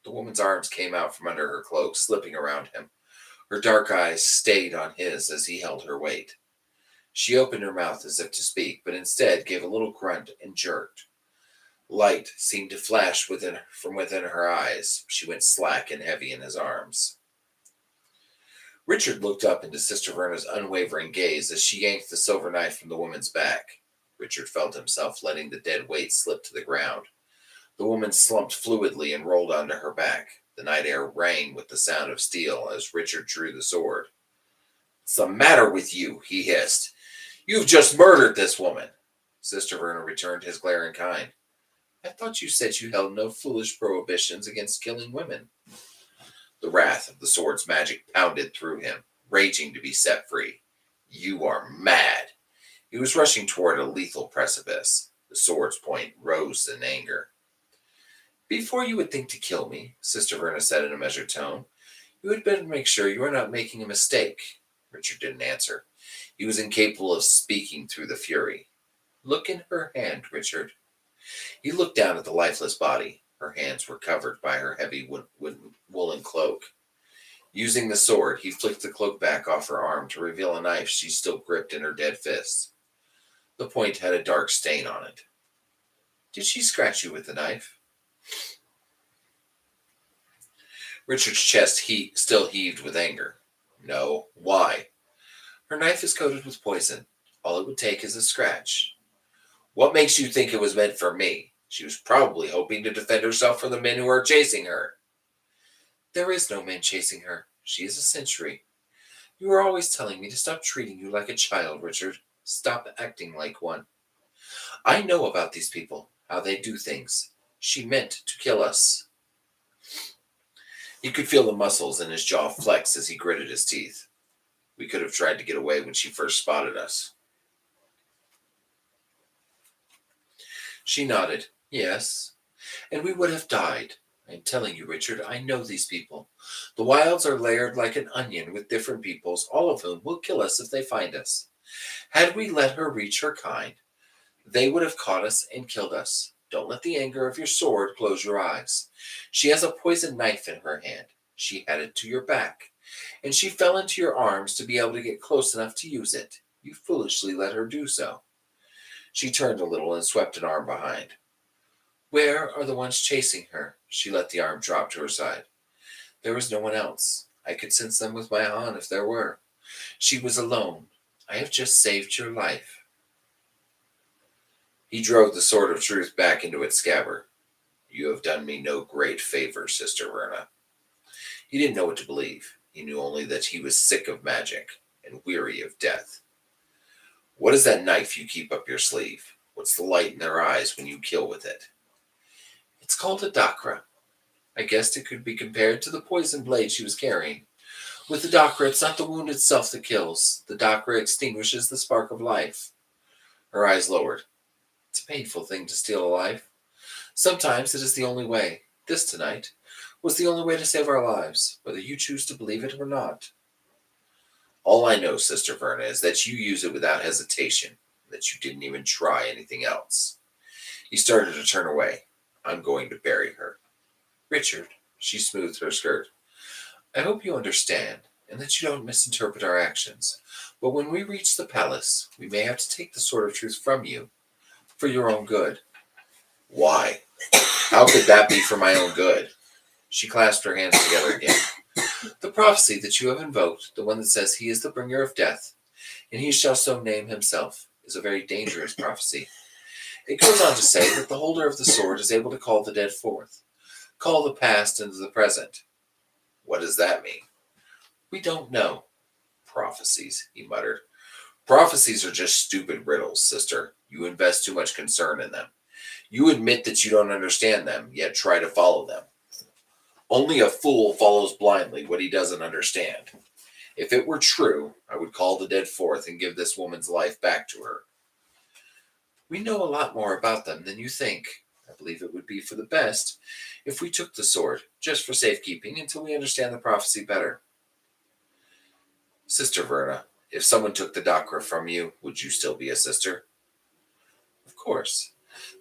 The woman's arms came out from under her cloak, slipping around him. Her dark eyes stayed on his as he held her weight. She opened her mouth as if to speak, but instead gave a little grunt and jerked. Light seemed to flash from within her eyes. She went slack and heavy in his arms. Richard looked up into Sister Verna's unwavering gaze as she yanked the silver knife from the woman's back. Richard felt himself letting the dead weight slip to the ground. The woman slumped fluidly and rolled onto her back. The night air rang with the sound of steel as Richard drew the sword. What's the matter with you? He hissed. You've just murdered this woman. Sister Verna returned his glare in kind. I thought you said you held no foolish prohibitions against killing women. The wrath of the sword's magic pounded through him, raging to be set free. You are mad. He was rushing toward a lethal precipice. The sword's point rose in anger. Before you would think to kill me, Sister Verna said in a measured tone, you had better make sure you are not making a mistake. Richard didn't answer. He was incapable of speaking through the fury. Look in her hand, Richard. He looked down at the lifeless body. Her hands were covered by her heavy woolen cloak. Using the sword, he flicked the cloak back off her arm to reveal a knife she still gripped in her dead fist. The point had a dark stain on it. Did she scratch you with the knife? Richard's chest still heaved with anger. No. Why? Her knife is coated with poison. All it would take is a scratch. What makes you think it was meant for me? She was probably hoping to defend herself from the men who are chasing her. There is no man chasing her. She is a sentry. You are always telling me to stop treating you like a child, Richard. Stop acting like one. I know about these people, how they do things. She meant to kill us. He could feel the muscles in his jaw flex as he gritted his teeth. We could have tried to get away when she first spotted us. She nodded. Yes. And we would have died. I'm telling you, Richard, I know these people. The wilds are layered like an onion with different peoples, all of whom will kill us if they find us. Had we let her reach her kind, they would have caught us and killed us. Don't let the anger of your sword close your eyes. She has a poisoned knife in her hand. She had it to your back, and she fell into your arms to be able to get close enough to use it. You foolishly let her do so. She turned a little and swept an arm behind. Where are the ones chasing her? She let the arm drop to her side. There was no one else. I could sense them with my hand if there were. She was alone. I have just saved your life. He drove the sword of truth back into its scabbard. You have done me no great favor, Sister Verna. He didn't know what to believe. He knew only that he was sick of magic and weary of death. What is that knife you keep up your sleeve? What's the light in their eyes when you kill with it? It's called a dakra. I guessed it could be compared to the poison blade she was carrying. With the dakra, it's not the wound itself that kills. The dakra extinguishes the spark of life. Her eyes lowered. It's a painful thing to steal a life. Sometimes it is the only way. This tonight was the only way to save our lives, whether you choose to believe it or not. All I know, Sister Verna, is that you use it without hesitation, that you didn't even try anything else. He started to turn away. I'm going to bury her. Richard, she smoothed her skirt. I hope you understand, and that you don't misinterpret our actions. But when we reach the palace, we may have to take the sword of truth from you, for your own good. Why? How could that be for my own good? She clasped her hands together again. The prophecy that you have invoked, the one that says he is the bringer of death, and he shall so name himself, is a very dangerous prophecy. It goes on to say that the holder of the sword is able to call the dead forth, call the past into the present. What does that mean? We don't know. Prophecies, he muttered. Prophecies are just stupid riddles, sister. You invest too much concern in them. You admit that you don't understand them, yet try to follow them. Only a fool follows blindly what he doesn't understand. If it were true, I would call the dead forth and give this woman's life back to her. We know a lot more about them than you think. I believe it would be for the best if we took the sword, just for safekeeping, until we understand the prophecy better. Sister Verna, if someone took the dakra from you, would you still be a sister? Of course.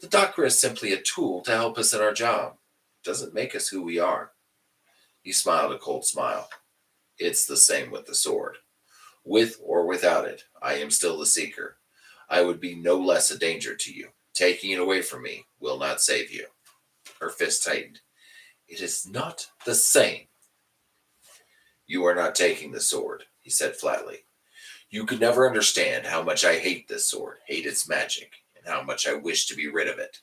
The dakra is simply a tool to help us in our job. It doesn't make us who we are. He smiled a cold smile. It's the same with the sword. With or without it, I am still the seeker. I would be no less a danger to you. Taking it away from me will not save you. Her fist tightened. It is not the same. You are not taking the sword, he said flatly. You could never understand how much I hate this sword, hate its magic, and how much I wish to be rid of it.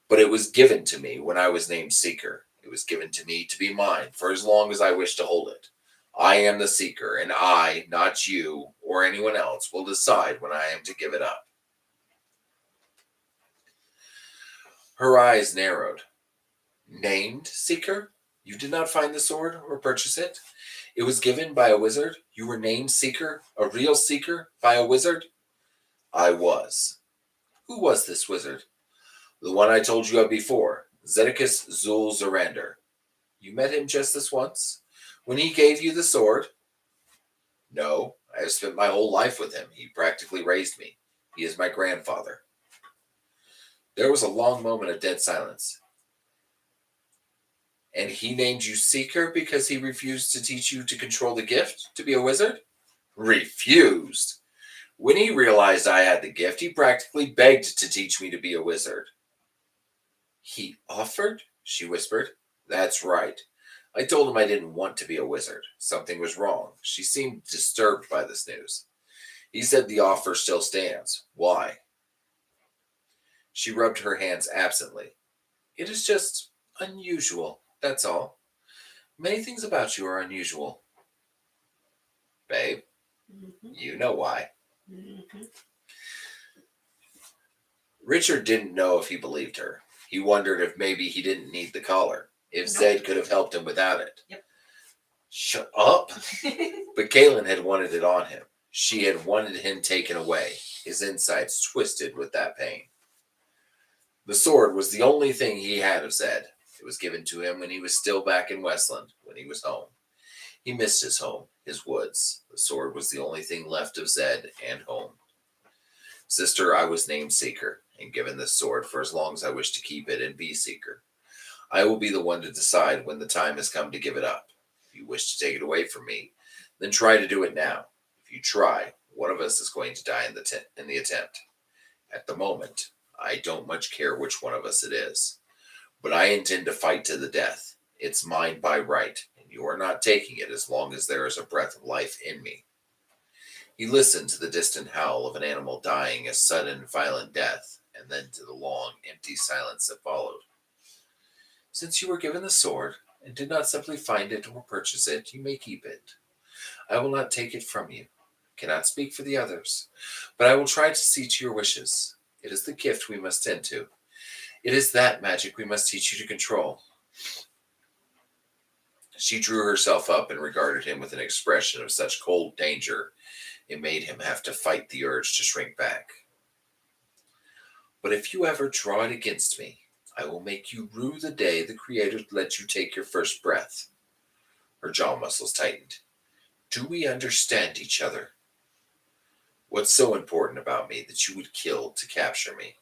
But it was given to me when I was named Seeker. It was given to me to be mine for as long as I wish to hold it. I am the Seeker, and I, not you or anyone else, will decide when I am to give it up. Her eyes narrowed. Named Seeker? You did not find the sword or purchase it. It was given by a wizard. You were named Seeker, a real seeker, by a wizard. I was. Who was this wizard? The one I told you of before, Zedicus Zulzerander. You met him just this once? When he gave you the sword? No, I have spent my whole life with him. He practically raised me. He is my grandfather. There was a long moment of dead silence. And he named you Seeker because he refused to teach you to control the gift, to be a wizard? Refused. When he realized I had the gift, he practically begged to teach me to be a wizard. He offered? She whispered. That's right. I told him I didn't want to be a wizard. Something was wrong. She seemed disturbed by this news. He said the offer still stands. Why? She rubbed her hands absently. It is just unusual, that's all. Many things about you are unusual. Babe, you know why. Richard didn't know if he believed her. He wondered if maybe he didn't need the collar, if Zed could have helped him without it. Yep. Shut up! But Kaylin had wanted it on him. She had wanted him taken away, his insides twisted with that pain. The sword was the only thing he had of Zed. It was given to him when he was still back in Westland, when he was home. He missed his home, his woods. The sword was the only thing left of Zed and home. Sister, I was named Seeker, and given this sword for as long as I wish to keep it and be Seeker. I will be the one to decide when the time has come to give it up. If you wish to take it away from me, then try to do it now. If you try, one of us is going to die in the attempt. At the moment, I don't much care which one of us it is. But I intend to fight to the death. It's mine by right, and you are not taking it as long as there is a breath of life in me. He listened to the distant howl of an animal dying a sudden, violent death, and then to the long, empty silence that followed. Since you were given the sword, and did not simply find it or purchase it, you may keep it. I will not take it from you. I cannot speak for the others, but I will try to see to your wishes. It is the gift we must tend to. It is that magic we must teach you to control. She drew herself up and regarded him with an expression of such cold danger it made him have to fight the urge to shrink back. But if you ever draw it against me, I will make you rue the day the Creator let you take your first breath. Her jaw muscles tightened. Do we understand each other? What's so important about me that you would kill to capture me?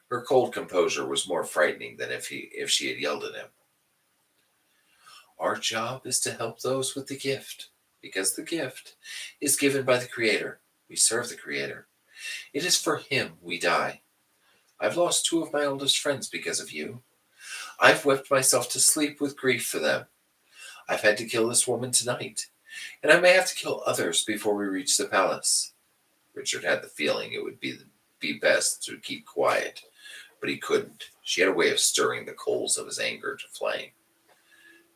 Her cold composure was more frightening than if she had yelled at him. Our job is to help those with the gift, because the gift is given by the Creator. We serve the Creator. It is for him we die. I've lost 2 of my oldest friends because of you. I've wept myself to sleep with grief for them. I've had to kill this woman tonight, and I may have to kill others before we reach the palace. Richard had the feeling it would be best to keep quiet, but he couldn't. She had a way of stirring the coals of his anger to flame.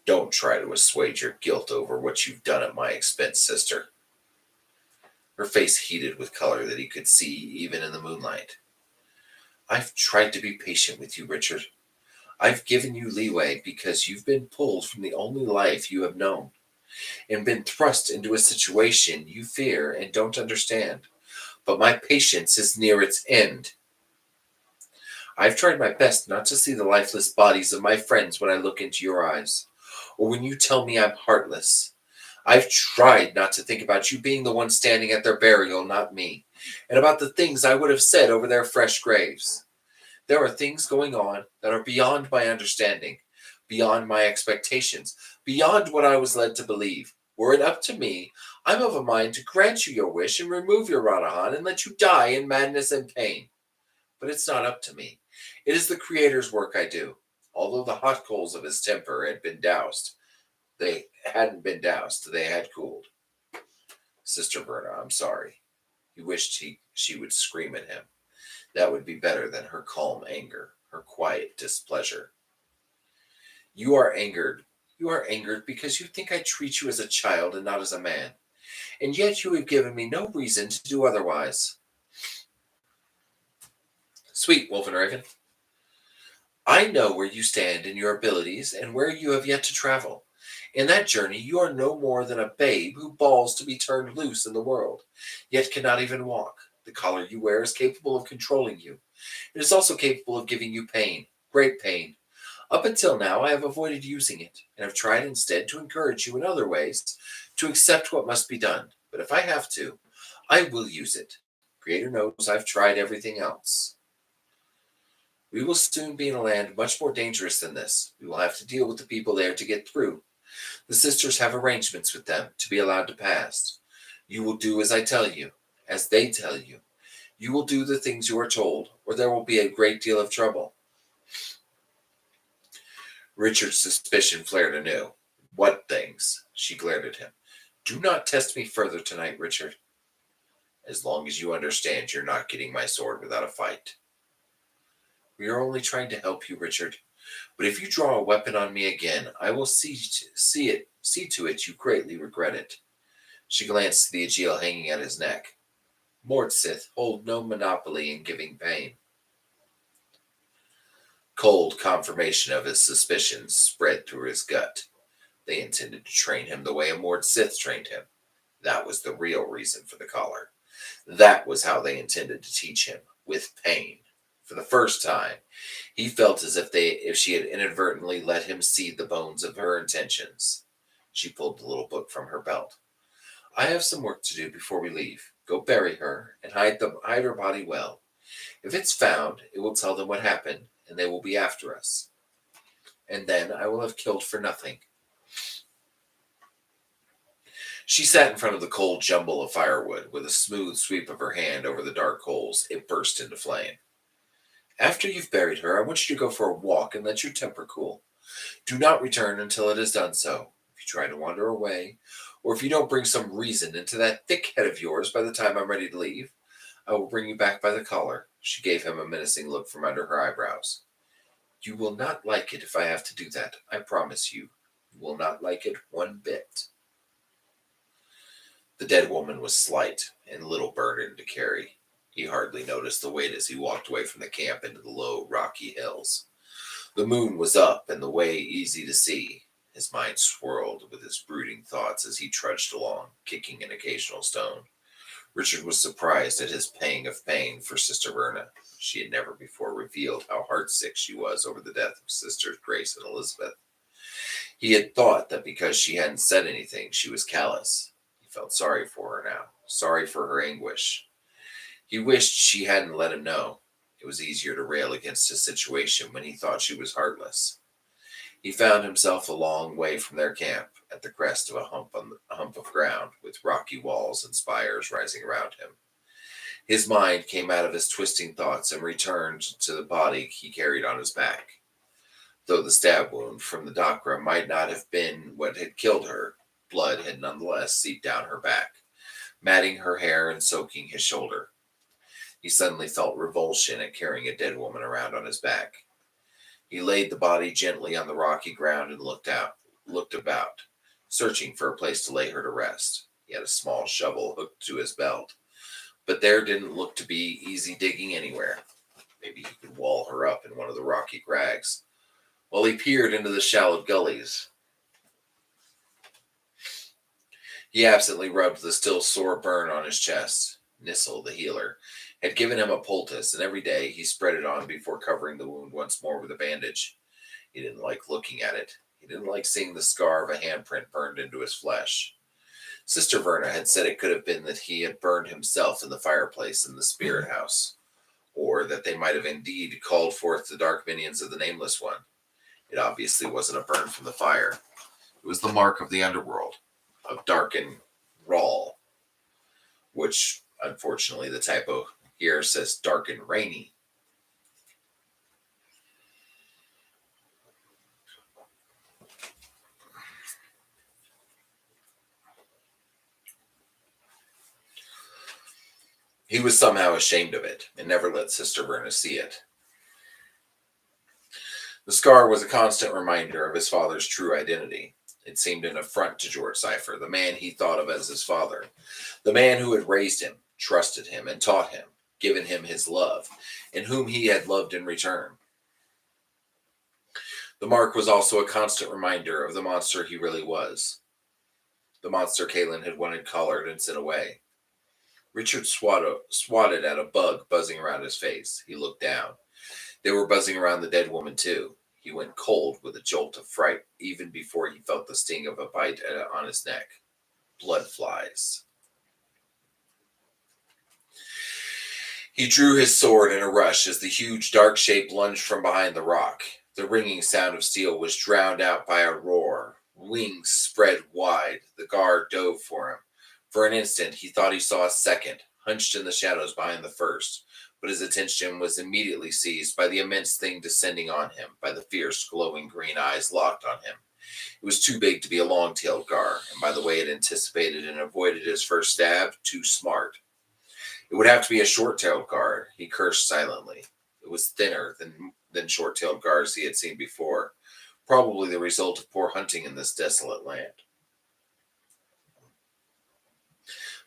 Don't try to assuage your guilt over what you've done at my expense, sister. Her face heated with color that he could see even in the moonlight. I've tried to be patient with you, Richard. I've given you leeway because you've been pulled from the only life you have known and been thrust into a situation you fear and don't understand. But my patience is near its end. I've tried my best not to see the lifeless bodies of my friends when I look into your eyes, or when you tell me I'm heartless. I've tried not to think about you being the one standing at their burial, not me, and about the things I would have said over their fresh graves. There are things going on that are beyond my understanding, beyond my expectations, beyond what I was led to believe. Were it up to me, I'm of a mind to grant you your wish and remove your Ranahan and let you die in madness and pain. But it's not up to me. It is the Creator's work I do. Although the hot coals of his temper had been doused, they hadn't been doused, they had cooled. Sister Berna, I'm sorry. He wished she would scream at him. That would be better than her calm anger, her quiet displeasure. You are angered. You are angered because you think I treat you as a child and not as a man. And yet you have given me no reason to do otherwise. Sweet, Wolf and Raven. I know where you stand in your abilities and where you have yet to travel. In that journey, you are no more than a babe who bawls to be turned loose in the world, yet cannot even walk. The collar you wear is capable of controlling you. It is also capable of giving you pain, great pain. Up until now, I have avoided using it, and have tried instead to encourage you in other ways to accept what must be done. But if I have to, I will use it. Creator knows I've tried everything else. We will soon be in a land much more dangerous than this. We will have to deal with the people there to get through. The sisters have arrangements with them to be allowed to pass. You will do as I tell you, as they tell you. You will do the things you are told, or there will be a great deal of trouble. Richard's suspicion flared anew. What things? She glared at him. Do not test me further tonight, Richard. As long as you understand you're not getting my sword without a fight. We are only trying to help you, Richard. But if you draw a weapon on me again, I will see to it you greatly regret it. She glanced at the Aegil hanging at his neck. Mortsith hold no monopoly in giving pain. Cold confirmation of his suspicions spread through his gut. They intended to train him the way a Mortsith trained him. That was the real reason for the collar. That was how they intended to teach him, with pain. For the first time, he felt as if she had inadvertently let him see the bones of her intentions. She pulled the little book from her belt. I have some work to do before we leave. Go bury her and hide her body well. If it's found, it will tell them what happened, and they will be after us. And then I will have killed for nothing. She sat in front of the cold jumble of firewood. With a smooth sweep of her hand over the dark coals, it burst into flame. After you've buried her, I want you to go for a walk and let your temper cool. Do not return until it has done so. If you try to wander away, or if you don't bring some reason into that thick head of yours by the time I'm ready to leave, I will bring you back by the collar. She gave him a menacing look from under her eyebrows. You will not like it if I have to do that. I promise you. You will not like it one bit. The dead woman was slight and little burden to carry. He hardly noticed the weight as he walked away from the camp into the low, rocky hills. The moon was up and the way easy to see. His mind swirled with his brooding thoughts as he trudged along, kicking an occasional stone. Richard was surprised at his pang of pain for Sister Verna. She had never before revealed how heartsick she was over the death of Sisters Grace and Elizabeth. He had thought that because she hadn't said anything, she was callous. He felt sorry for her now, sorry for her anguish. He wished she hadn't let him know. It was easier to rail against his situation when he thought she was heartless. He found himself a long way from their camp, at the crest of a hump of ground, with rocky walls and spires rising around him. His mind came out of his twisting thoughts and returned to the body he carried on his back. Though the stab wound from the Dakra might not have been what had killed her, blood had nonetheless seeped down her back, matting her hair and soaking his shoulder. He suddenly felt revulsion at carrying a dead woman around on his back. He laid the body gently on the rocky ground and looked about, searching for a place to lay her to rest. He had a small shovel hooked to his belt, but there didn't look to be easy digging anywhere. Maybe he could wall her up in one of the rocky crags. While he peered into the shallow gullies, he absently rubbed the still sore burn on his chest. Nissel, the healer, had given him a poultice, and every day he spread it on before covering the wound once more with a bandage. He didn't like looking at it. He didn't like seeing the scar of a handprint burned into his flesh. Sister Verna had said it could have been that he had burned himself in the fireplace in the spirit house, or that they might have indeed called forth the dark minions of the Nameless One. It obviously wasn't a burn from the fire. It was the mark of the underworld, of dark and raw, which, unfortunately, the typo here says dark and rainy. He was somehow ashamed of it and never let Sister Verna see it. The scar was a constant reminder of his father's true identity. It seemed an affront to George Cypher, the man he thought of as his father, the man who had raised him, trusted him, and taught him, given him his love, and whom he had loved in return. The mark was also a constant reminder of the monster he really was. The monster Caitlin had wanted collared and sent away. Richard swatted at a bug buzzing around his face. He looked down. They were buzzing around the dead woman, too. He went cold with a jolt of fright even before he felt the sting of a bite on his neck. Blood flies. He drew his sword in a rush as the huge dark shape lunged from behind the rock. The ringing sound of steel was drowned out by a roar. Wings spread wide. The guard dove for him. For an instant, he thought he saw a second, hunched in the shadows behind the first, but his attention was immediately seized by the immense thing descending on him, by the fierce, glowing green eyes locked on him. It was too big to be a long-tailed gar, and by the way it anticipated and avoided his first stab, too smart. It would have to be a short-tailed gar, he cursed silently. It was thinner than short-tailed gars he had seen before, probably the result of poor hunting in this desolate land.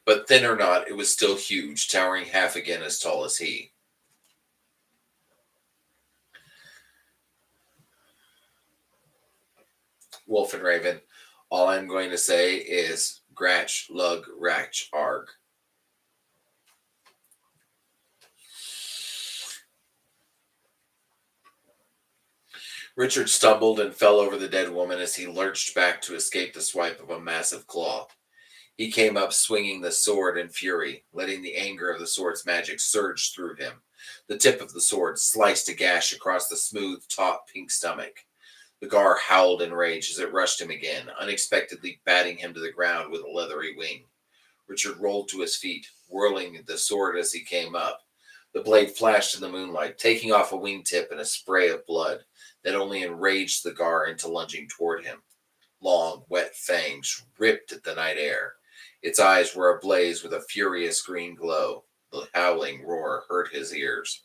But thin or not, it was still huge, towering half again as tall as he. Wolf and Raven, all I'm going to say is Gratch, Lug, Ratch, Arg. Richard stumbled and fell over the dead woman as he lurched back to escape the swipe of a massive claw. He came up swinging the sword in fury, letting the anger of the sword's magic surge through him. The tip of the sword sliced a gash across the smooth, taut, pink stomach. The gar howled in rage as it rushed him again, unexpectedly batting him to the ground with a leathery wing. Richard rolled to his feet, whirling the sword as he came up. The blade flashed in the moonlight, taking off a wingtip and a spray of blood that only enraged the gar into lunging toward him. Long, wet fangs ripped at the night air. Its eyes were ablaze with a furious green glow. The howling roar hurt his ears.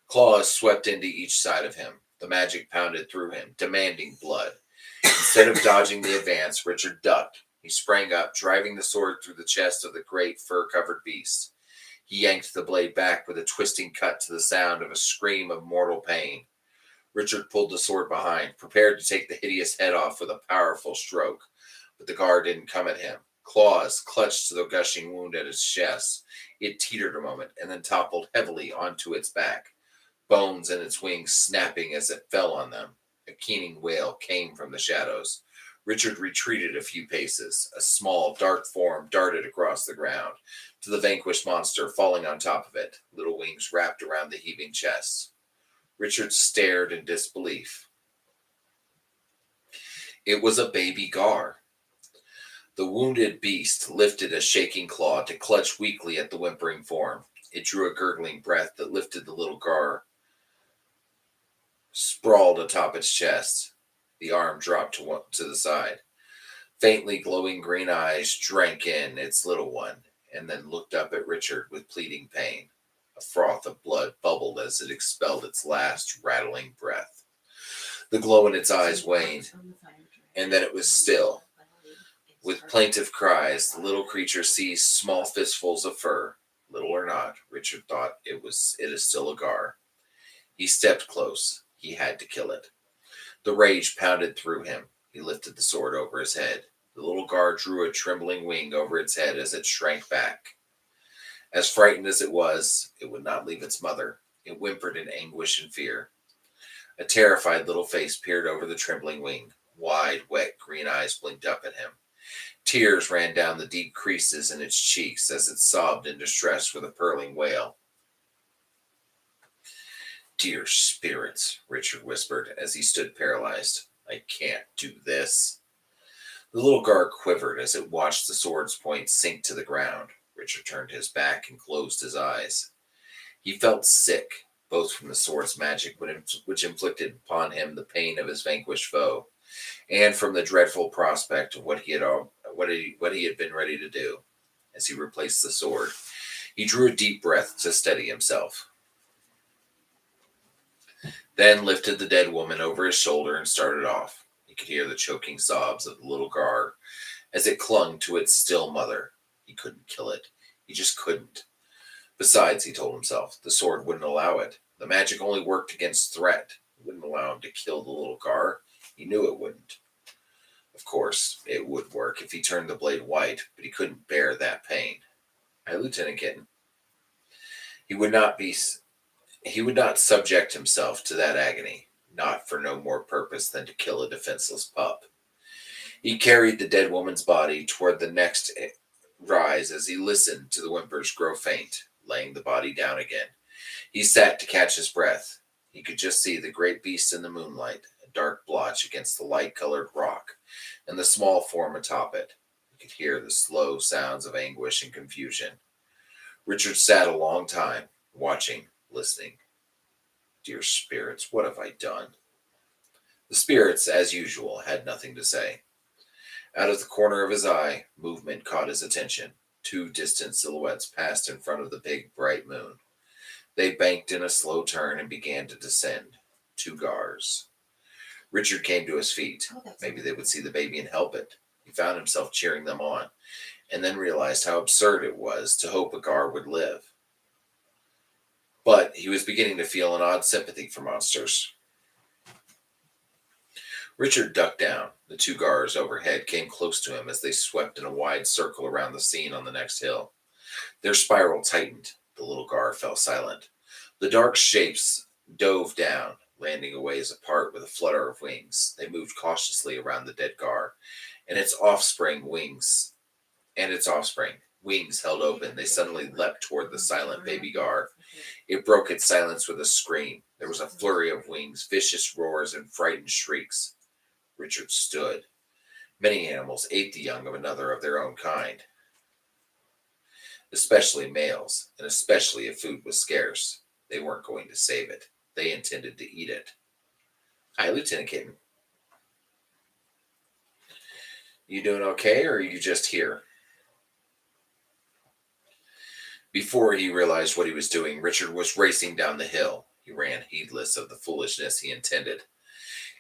Claws swept into each side of him. The magic pounded through him, demanding blood. Instead of dodging the advance, Richard ducked. He sprang up, driving the sword through the chest of the great fur-covered beast. He yanked the blade back with a twisting cut to the sound of a scream of mortal pain. Richard pulled the sword behind, prepared to take the hideous head off with a powerful stroke. But the guard didn't come at him. Claws clutched to the gushing wound at its chest. It teetered a moment and then toppled heavily onto its back, bones in its wings snapping as it fell on them. A keening wail came from the shadows. Richard retreated a few paces. A small, dark form darted across the ground to the vanquished monster, falling on top of it, little wings wrapped around the heaving chest. Richard stared in disbelief. It was a baby gar. The wounded beast lifted a shaking claw to clutch weakly at the whimpering form. It drew a gurgling breath that lifted the little gar, sprawled atop its chest. The arm dropped to the side. Faintly glowing green eyes drank in its little one, and then looked up at Richard with pleading pain. A froth of blood bubbled as it expelled its last rattling breath. The glow in its eyes waned, and then it was still. With plaintive cries, the little creature seized small fistfuls of fur. Little or not, Richard thought it is still a gar. He stepped close. He had to kill it. The rage pounded through him. He lifted the sword over his head. The little gar drew a trembling wing over its head as it shrank back. As frightened as it was, it would not leave its mother. It whimpered in anguish and fear. A terrified little face peered over the trembling wing. Wide, wet green eyes blinked up at him. Tears ran down the deep creases in its cheeks as it sobbed in distress with a purling wail. "Dear spirits," Richard whispered as he stood paralyzed. "I can't do this." The little gar quivered as it watched the sword's point sink to the ground. Richard turned his back and closed his eyes. He felt sick, both from the sword's magic, which inflicted upon him the pain of his vanquished foe, and from the dreadful prospect of what he had been ready to do. As he replaced the sword, he drew a deep breath to steady himself. Then lifted the dead woman over his shoulder and started off. He could hear the choking sobs of the little gar as it clung to its still mother. He couldn't kill it. He just couldn't. Besides, he told himself, the sword wouldn't allow it. The magic only worked against threat. It wouldn't allow him to kill the little gar. He knew it wouldn't. Of course, it would work if he turned the blade white, but he couldn't bear that pain. Hi, Lieutenant Kitten. He would not be. He would not subject himself to that agony, not for no more purpose than to kill a defenseless pup. He carried the dead woman's body toward the next rise as he listened to the whimpers grow faint, laying the body down again. He sat to catch his breath. He could just see the great beast in the moonlight, a dark blotch against the light-colored rock, and the small form atop it. He could hear the slow sounds of anguish and confusion. Richard sat a long time, watching, listening. Dear spirits, what have I done? The spirits, as usual, had nothing to say. Out of the corner of his eye, movement caught his attention. Two distant silhouettes passed in front of the big, bright moon. They banked in a slow turn and began to descend. Two gars. Richard came to his feet. Maybe they would see the baby and help it. He found himself cheering them on, and then realized how absurd it was to hope a gar would live. But he was beginning to feel an odd sympathy for monsters. Richard ducked down. The two gars overhead came close to him as they swept in a wide circle around the scene on the next hill. Their spiral tightened. The little gar fell silent. The dark shapes dove down, landing a ways apart with a flutter of wings. They moved cautiously around the dead gar, and its offspring. Wings held open. They suddenly leapt toward the silent baby gar. It broke its silence with a scream. There was a flurry of wings, vicious roars, and frightened shrieks. Richard stood. Many animals ate the young of another of their own kind, especially males, and especially if food was scarce. They weren't going to save it. They intended to eat it. Hi, Lieutenant Kitten. You doing okay, or are you just here? Before he realized what he was doing, Richard was racing down the hill. He ran heedless of the foolishness he intended.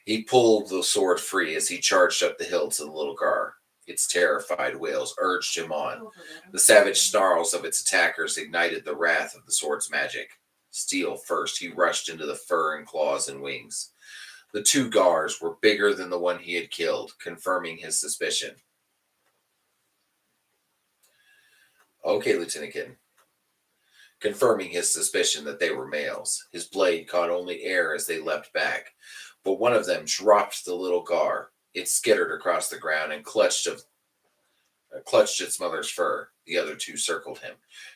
He pulled the sword free as he charged up the hill to the little gar. Its terrified wails urged him on. The savage snarls of its attackers ignited the wrath of the sword's magic. Steel first, he rushed into the fur and claws and wings. The two gars were bigger than the one he had killed, confirming his suspicion. Okay, Lieutenant Kitten. Confirming his suspicion that they were males. His blade caught only air as they leapt back, but one of them dropped the little gar. It skittered across the ground and clutched its mother's fur. The other two circled him,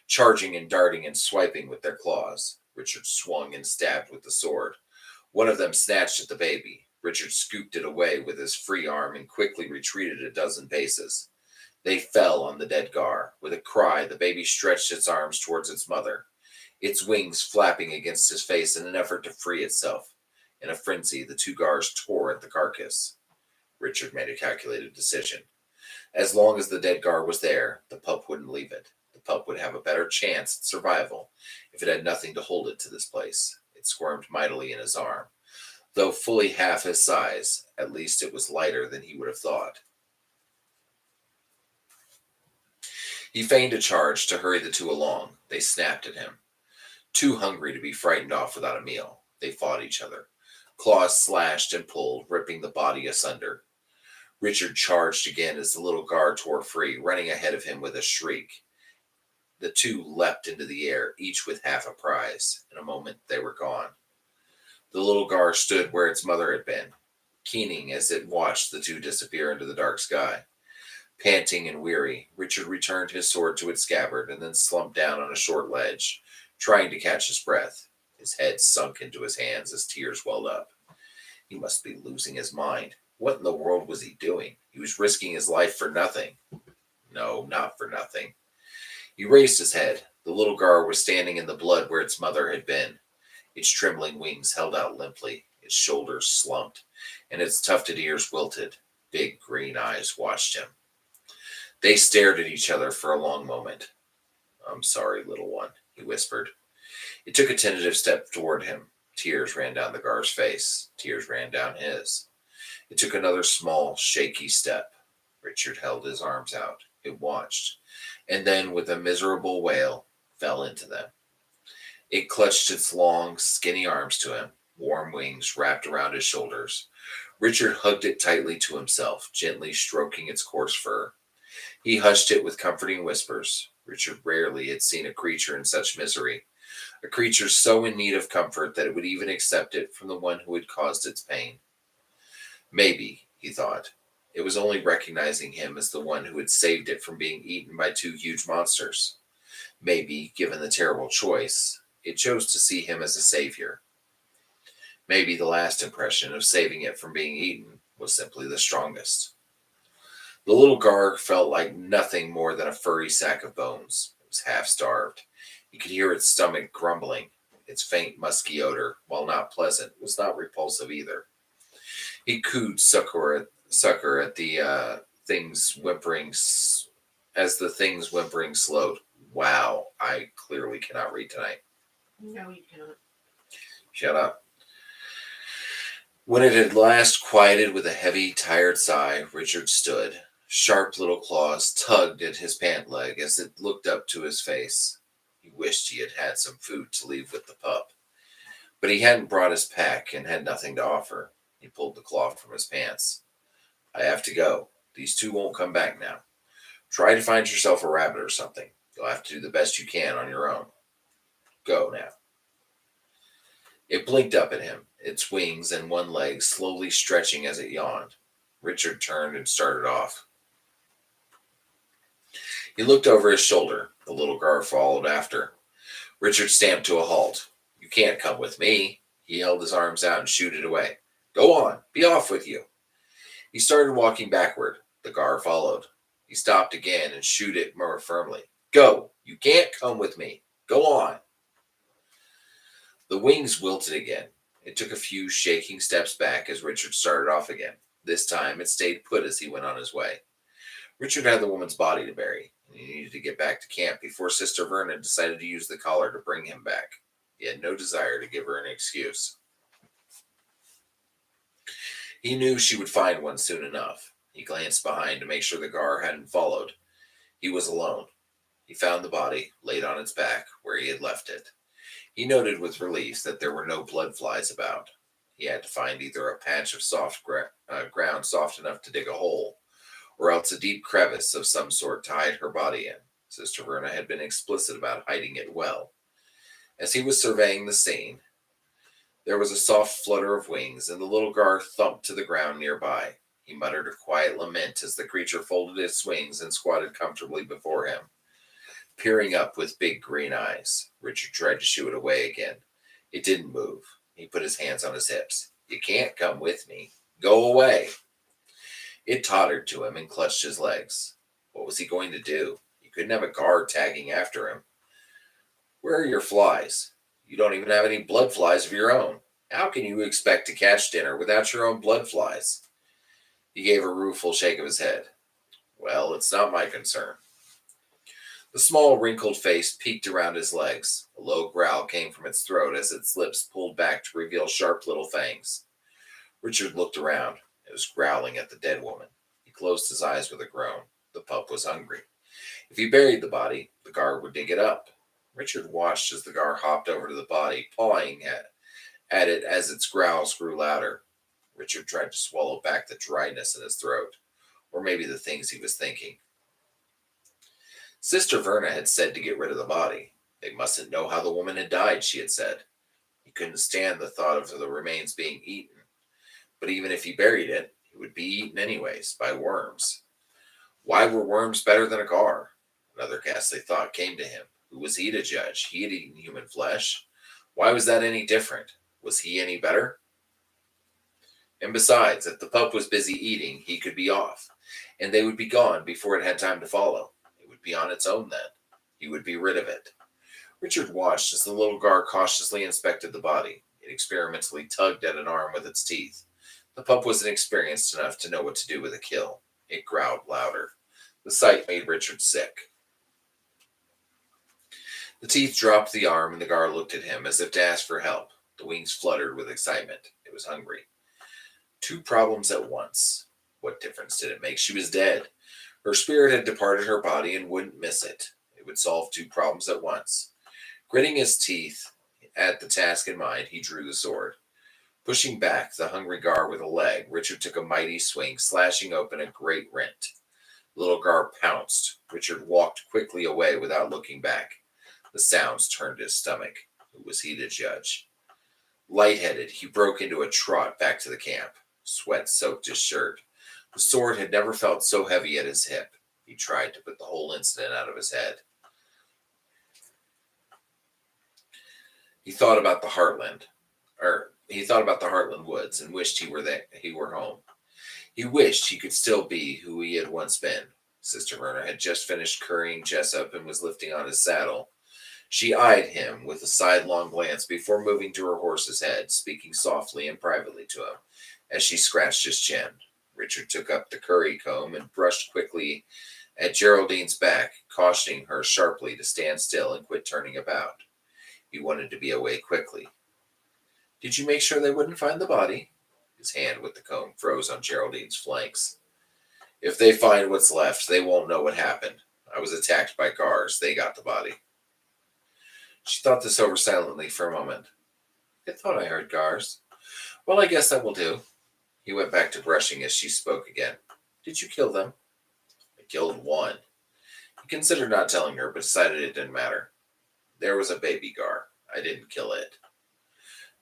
charging and darting and swiping with their claws. Richard swung and stabbed with the sword. One of them snatched at the baby. Richard scooped it away with his free arm and quickly retreated a dozen paces. They fell on the dead gar. With a cry, the baby stretched its arms towards its mother, its wings flapping against his face in an effort to free itself. In a frenzy, the two gars tore at the carcass. Richard made a calculated decision. As long as the dead gar was there, the pup wouldn't leave it. The pup would have a better chance at survival if it had nothing to hold it to this place. It squirmed mightily in his arm. Though fully half his size, at least it was lighter than he would have thought. He feigned a charge to hurry the two along. They snapped at him. Too hungry to be frightened off without a meal, they fought each other. Claws slashed and pulled, ripping the body asunder. Richard charged again as the little gar tore free, running ahead of him with a shriek. The two leapt into the air, each with half a prize. In a moment, they were gone. The little gar stood where its mother had been, keening as it watched the two disappear into the dark sky. Panting and weary, Richard returned his sword to its scabbard and then slumped down on a short ledge, trying to catch his breath. His head sunk into his hands as tears welled up. He must be losing his mind. What in the world was he doing? He was risking his life for nothing. No, not for nothing. He raised his head. The little gar was standing in the blood where its mother had been. Its trembling wings held out limply. Its shoulders slumped, and its tufted ears wilted. Big green eyes watched him. They stared at each other for a long moment. I'm sorry, little one, he whispered. It took a tentative step toward him. Tears ran down the gar's face. Tears ran down his. It took another small, shaky step. Richard held his arms out. It watched, and then, with a miserable wail, fell into them. It clutched its long, skinny arms to him. Warm wings wrapped around his shoulders. Richard hugged it tightly to himself, gently stroking its coarse fur. He hushed it with comforting whispers. Richard rarely had seen a creature in such misery, a creature so in need of comfort that it would even accept it from the one who had caused its pain. Maybe, he thought, it was only recognizing him as the one who had saved it from being eaten by two huge monsters. Maybe, given the terrible choice, it chose to see him as a savior. Maybe the last impression of saving it from being eaten was simply the strongest. The little gar felt like nothing more than a furry sack of bones. It was half starved. He could hear its stomach grumbling. Its faint, musky odor, while not pleasant, was not repulsive either. He cooed succor at the things whimpering as the things whimpering slowed. Wow, I clearly cannot read tonight. No, you cannot. Shut up. When it had last quieted with a heavy, tired sigh, Richard stood. Sharp little claws tugged at his pant leg as it looked up to his face. He wished he had had some food to leave with the pup. But he hadn't brought his pack and had nothing to offer. He pulled the cloth from his pants. I have to go. These two won't come back now. Try to find yourself a rabbit or something. You'll have to do the best you can on your own. Go now. It blinked up at him, its wings and one leg slowly stretching as it yawned. Richard turned and started off. He looked over his shoulder. The little gar followed after. Richard stamped to a halt. You can't come with me. He held his arms out and shooed away. Go on. Be off with you. He started walking backward. The gar followed. He stopped again and shooed it more firmly. Go. You can't come with me. Go on. The wings wilted again. It took a few shaking steps back as Richard started off again. This time it stayed put as he went on his way. Richard had the woman's body to bury, and he needed to get back to camp before Sister Verna decided to use the collar to bring him back. He had no desire to give her an excuse. He knew she would find one soon enough. He glanced behind to make sure the gar hadn't followed. He was alone. He found the body, laid on its back, where he had left it. He noted with relief that there were no blood flies about. He had to find either a patch of soft ground soft enough to dig a hole, or else a deep crevice of some sort to hide her body in. Sister Verna had been explicit about hiding it well. As he was surveying the scene, there was a soft flutter of wings, and the little gar thumped to the ground nearby. He muttered a quiet lament as the creature folded its wings and squatted comfortably before him, peering up with big green eyes. Richard tried to shoo it away again. It didn't move. He put his hands on his hips. You can't come with me. Go away. It tottered to him and clutched his legs. What was he going to do? He couldn't have a guard tagging after him. Where are your flies? You don't even have any blood flies of your own. How can you expect to catch dinner without your own blood flies? He gave a rueful shake of his head. Well, it's not my concern. The small, wrinkled face peeked around his legs. A low growl came from its throat as its lips pulled back to reveal sharp little fangs. Richard looked around. It was growling at the dead woman. He closed his eyes with a groan. The pup was hungry. If he buried the body, the gar would dig it up. Richard watched as the gar hopped over to the body, pawing at it as its growls grew louder. Richard tried to swallow back the dryness in his throat, or maybe the things he was thinking. Sister Verna had said to get rid of the body. They mustn't know how the woman had died, she had said. He couldn't stand the thought of the remains being eaten. But even if he buried it, it would be eaten anyways, by worms. Why were worms better than a gar? Another ghastly thought came to him. Who was he to judge? He had eaten human flesh. Why was that any different? Was he any better? And besides, if the pup was busy eating, he could be off, and they would be gone before it had time to follow. It would be on its own then. He would be rid of it. Richard watched as the little gar cautiously inspected the body. It experimentally tugged at an arm with its teeth. The pup wasn't experienced enough to know what to do with a kill. It growled louder. The sight made Richard sick. The teeth dropped the arm, and the gar looked at him as if to ask for help. The wings fluttered with excitement. It was hungry. 2 problems at once. What difference did it make? She was dead. Her spirit had departed her body and wouldn't miss it. It would solve 2 problems at once. Gritting his teeth at the task in mind, he drew the sword. Pushing back the hungry Gar with a leg, Richard took a mighty swing, slashing open a great rent. Little Gar pounced. Richard walked quickly away without looking back. The sounds turned his stomach. Who was he to judge? Lightheaded, he broke into a trot back to the camp. Sweat soaked his shirt. The sword had never felt so heavy at his hip. He tried to put the whole incident out of his head. He thought about the Heartland woods and wished he were home. He wished he could still be who he had once been. Sister Verna had just finished currying Jessup and was lifting on his saddle. She eyed him with a sidelong glance before moving to her horse's head, speaking softly and privately to him as she scratched his chin. Richard took up the curry comb and brushed quickly at Geraldine's back, cautioning her sharply to stand still and quit turning about. He wanted to be away quickly. Did you make sure they wouldn't find the body? His hand with the comb froze on Geraldine's flanks. If they find what's left, they won't know what happened. I was attacked by Gars. They got the body. She thought this over silently for a moment. I thought I heard Gars. Well, I guess that will do. He went back to brushing as she spoke again. Did you kill them? I killed one. He considered not telling her, but decided it didn't matter. There was a baby Gar. I didn't kill it.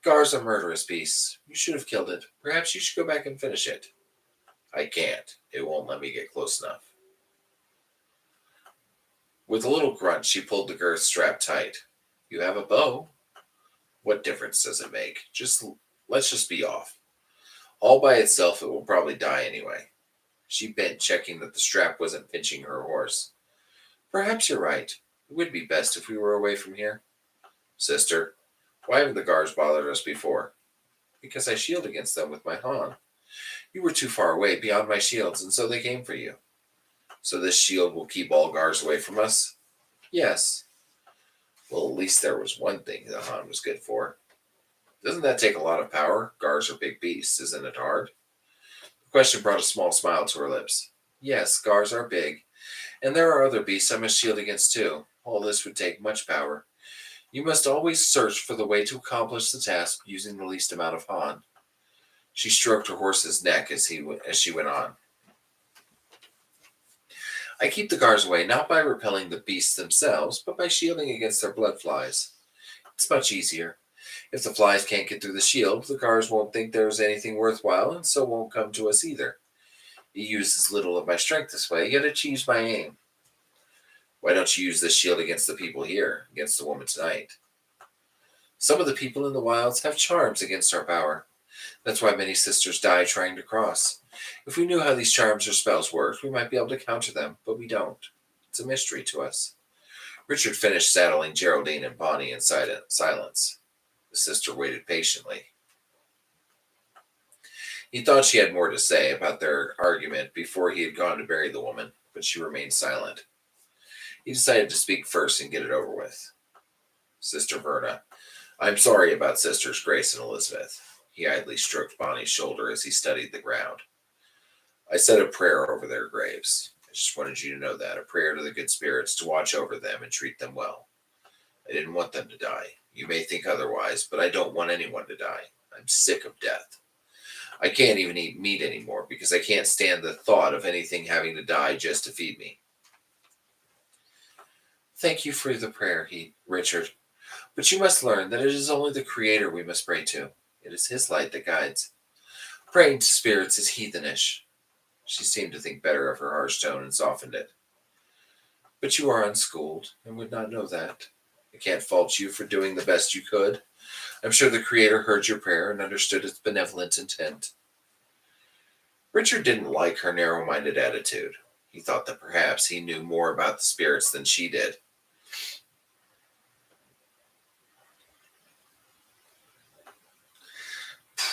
Gar's a murderous beast. You should have killed it. Perhaps you should go back and finish it. I can't. It won't let me get close enough. With a little grunt, she pulled the girth strap tight. You have a bow. What difference does it make? Let's just be off. All by itself, it will probably die anyway. She bent, checking that the strap wasn't pinching her horse. Perhaps you're right. It would be best if we were away from here. Sister, why haven't the Gars bothered us before? Because I shield against them with my Han. You were too far away, beyond my shields, and so they came for you. So this shield will keep all Gars away from us? Yes. Well, at least there was one thing the Han was good for. Doesn't that take a lot of power? Gars are big beasts, isn't it hard? The question brought a small smile to her lips. Yes, Gars are big, and there are other beasts I must shield against too. All this would take much power. You must always search for the way to accomplish the task using the least amount of Han. She stroked her horse's neck as she went on. I keep the Gars away not by repelling the beasts themselves, but by shielding against their blood flies. It's much easier. If the flies can't get through the shield, the Gars won't think there's anything worthwhile, and so won't come to us either. It uses little of my strength this way, yet achieves my aim. Why don't you use this shield against the people here, against the woman tonight? Some of the people in the wilds have charms against our power. That's why many sisters die trying to cross. If we knew how these charms or spells worked, we might be able to counter them, but we don't. It's a mystery to us. Richard finished saddling Geraldine and Bonnie in silence. The sister waited patiently. He thought she had more to say about their argument before he had gone to bury the woman, but she remained silent. He decided to speak first and get it over with. Sister Verna, I'm sorry about Sisters Grace and Elizabeth. He idly stroked Bonnie's shoulder as he studied the ground. I said a prayer over their graves. I just wanted you to know that. A prayer to the good spirits to watch over them and treat them well. I didn't want them to die. You may think otherwise, but I don't want anyone to die. I'm sick of death. I can't even eat meat anymore because I can't stand the thought of anything having to die just to feed me. Thank you for the prayer, Richard. But you must learn that it is only the Creator we must pray to. It is His light that guides. Praying to spirits is heathenish. She seemed to think better of her harsh tone and softened it. But you are unschooled and would not know that. I can't fault you for doing the best you could. I'm sure the Creator heard your prayer and understood its benevolent intent. Richard didn't like her narrow-minded attitude. He thought that perhaps he knew more about the spirits than she did.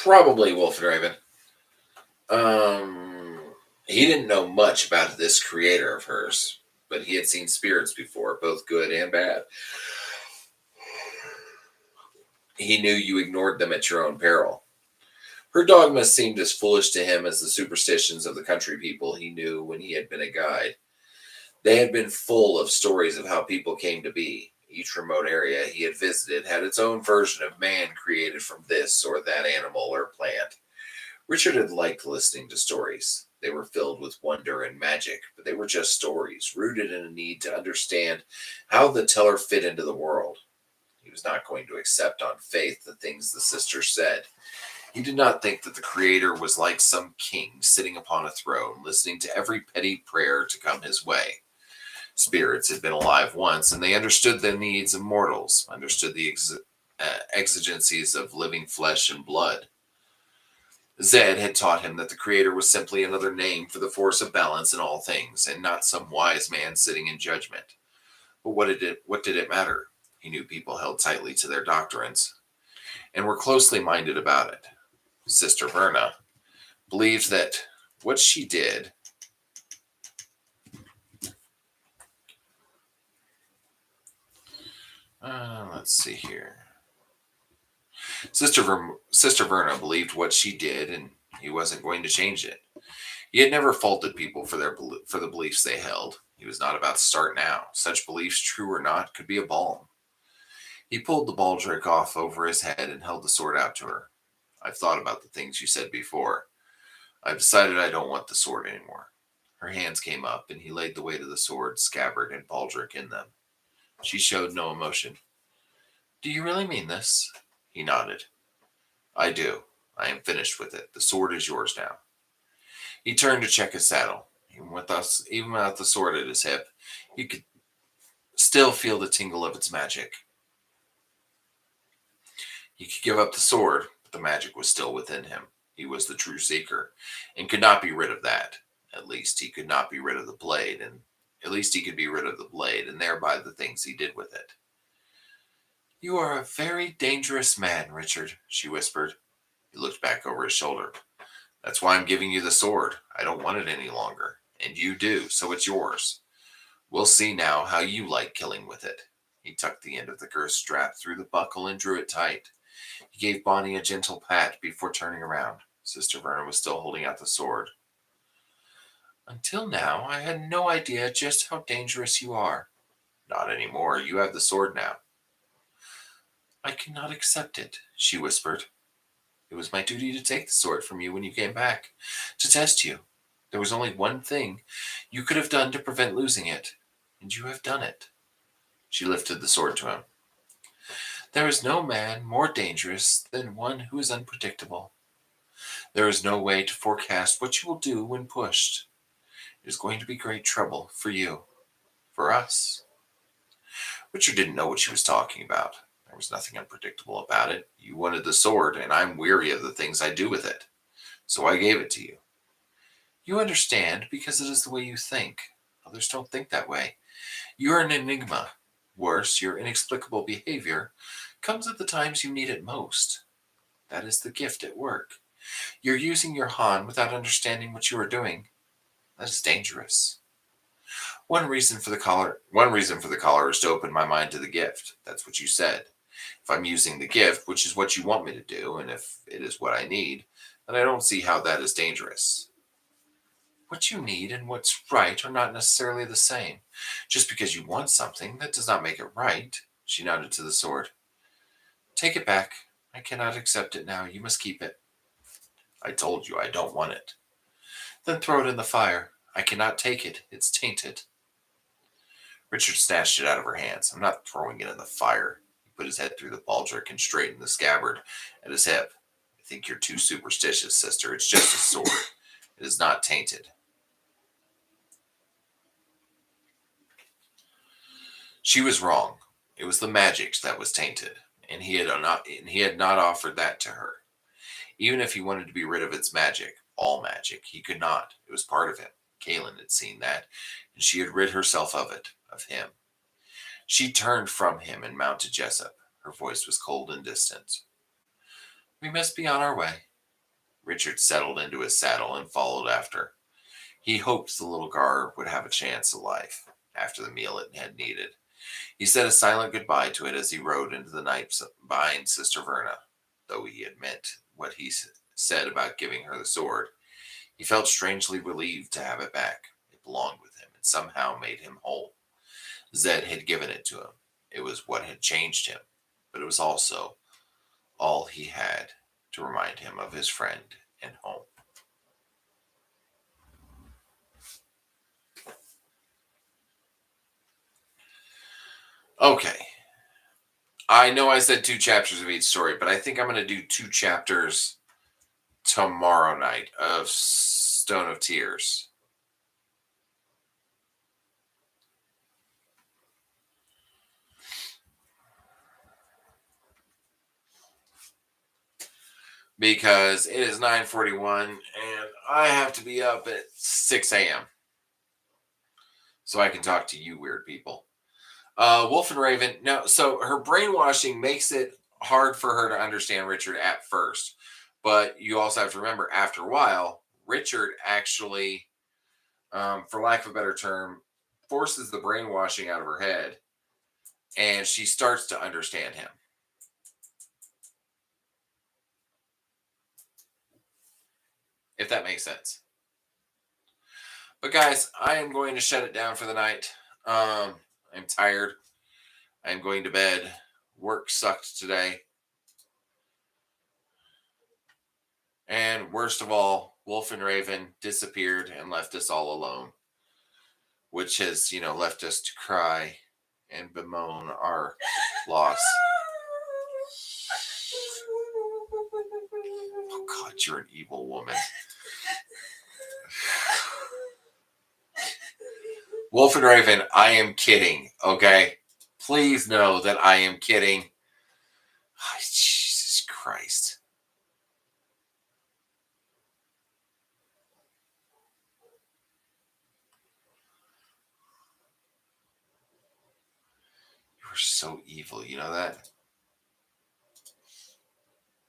Probably Wolf and Raven. He didn't know much about this creator of hers, but he had seen spirits before, both good and bad. He knew you ignored them at your own peril. Her dogmas seemed as foolish to him as the superstitions of the country people he knew when he had been a guide. They had been full of stories of how people came to be, Each remote area he had visited had its own version of man created from this or that animal or plant. Richard had liked listening to stories. They were filled with wonder and magic, but they were just stories, rooted in a need to understand how the teller fit into the world. He was not going to accept on faith the things the sisters said. He did not think that the Creator was like some king sitting upon a throne, listening to every petty prayer to come his way. Spirits had been alive once, and they understood the needs of mortals, understood the exigencies of living flesh and blood. Zed had taught him that the Creator was simply another name for the force of balance in all things, and not some wise man sitting in judgment. But what did it matter? He knew people held tightly to their doctrines, and were closely minded about it. Sister Verna believed that what she did let's see here. Sister Verna believed what she did, and he wasn't going to change it. He had never faulted people for the beliefs they held. He was not about to start now. Such beliefs, true or not, could be a balm. He pulled the baldric off over his head and held the sword out to her. I've thought about the things you said before. I've decided I don't want the sword anymore. Her hands came up, and he laid the weight of the sword, scabbard, and baldric in them. She showed no emotion. Do you really mean this? He nodded. I do. I am finished with it. The sword is yours now. He turned to check his saddle. Even without the sword at his hip, he could still feel the tingle of its magic. He could give up the sword, but the magic was still within him. He was the true seeker, and could not be rid of that. At least he could not be rid of the blade, and at least he could be rid of the blade, and thereby the things he did with it. You are a very dangerous man, Richard, she whispered. He looked back over his shoulder. That's why I'm giving you the sword. I don't want it any longer. And you do, so it's yours. We'll see now how you like killing with it. He tucked the end of the girth strap through the buckle and drew it tight. He gave Bonnie a gentle pat before turning around. Sister Verna was still holding out the sword. Until now, I had no idea just how dangerous you are. Not anymore. You have the sword now. I cannot accept it, she whispered. It was my duty to take the sword from you when you came back, to test you. There was only one thing you could have done to prevent losing it, and you have done it. She lifted the sword to him. There is no man more dangerous than one who is unpredictable. There is no way to forecast what you will do when pushed. It is going to be great trouble for you, for us. Richard didn't know what she was talking about. There was nothing unpredictable about it. You wanted the sword, and I'm weary of the things I do with it. So I gave it to you. You understand because it is the way you think. Others don't think that way. You're an enigma. Worse, your inexplicable behavior comes at the times you need it most. That is the gift at work. You're using your Han without understanding what you are doing. That is dangerous. One reason for the collar is to open my mind to the gift. That's what you said. If I'm using the gift, which is what you want me to do, and if it is what I need, then I don't see how that is dangerous. What you need and what's right are not necessarily the same. Just because you want something, that does not make it right. She nodded to the sword. Take it back. I cannot accept it now. You must keep it. I told you I don't want it. Then throw it in the fire. I cannot take it. It's tainted. Richard snatched it out of her hands. I'm not throwing it in the fire. He put his head through the baldric and straightened the scabbard at his hip. I think you're too superstitious, sister. It's just a sword. It is not tainted. She was wrong. It was the magic that was tainted, and he had not offered that to her. Even if he wanted to be rid of its magic, all magic, he could not. It was part of him. Kaelin had seen that, and she had rid herself of it, of him. She turned from him and mounted Jessup. Her voice was cold and distant. We must be on our way. Richard settled into his saddle and followed after. He hoped the little gar would have a chance of life after the meal it had needed. He said a silent goodbye to it as he rode into the night behind Sister Verna. Though he had meant what he said about giving her the sword, he felt strangely relieved to have it back. It belonged with him and somehow made him whole. Zed had given it to him. It was what had changed him, but it was also all he had to remind him of his friend and home. Okay. I know I said 2 chapters of each story, but I think I'm going to do 2 chapters tomorrow night of Stone of Tears. Because it is 9:41 and I have to be up at 6 a.m. so I can talk to you weird people. Wolf and Raven. No, so her brainwashing makes it hard for her to understand Richard at first. But you also have to remember, after a while, Richard actually, for lack of a better term, forces the brainwashing out of her head. And she starts to understand him. If that makes sense. But guys, I am going to shut it down for the night. I'm tired. I'm going to bed. Work sucked today. And worst of all, Wolf and Raven disappeared and left us all alone, which has, left us to cry and bemoan our loss. Oh God, you're an evil woman. Wolf and Raven, I am kidding, okay? Please know that I am kidding. Oh, Jesus Christ. You are so evil, you know that?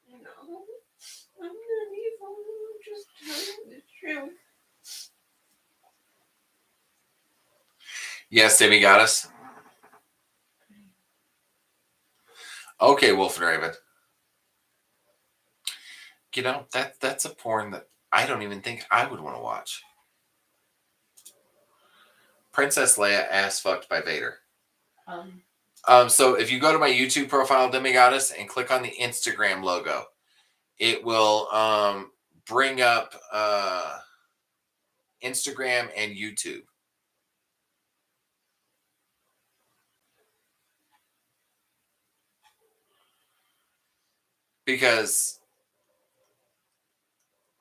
No, I'm not evil. I'm just telling the truth. Yes, Demi Goddess. Okay, Wolf and Raven. That's a porn that I don't even think I would want to watch. Princess Leia ass fucked by Vader. So if you go to my YouTube profile, Demi Goddess, and click on the Instagram logo, it will bring up Instagram and YouTube. Because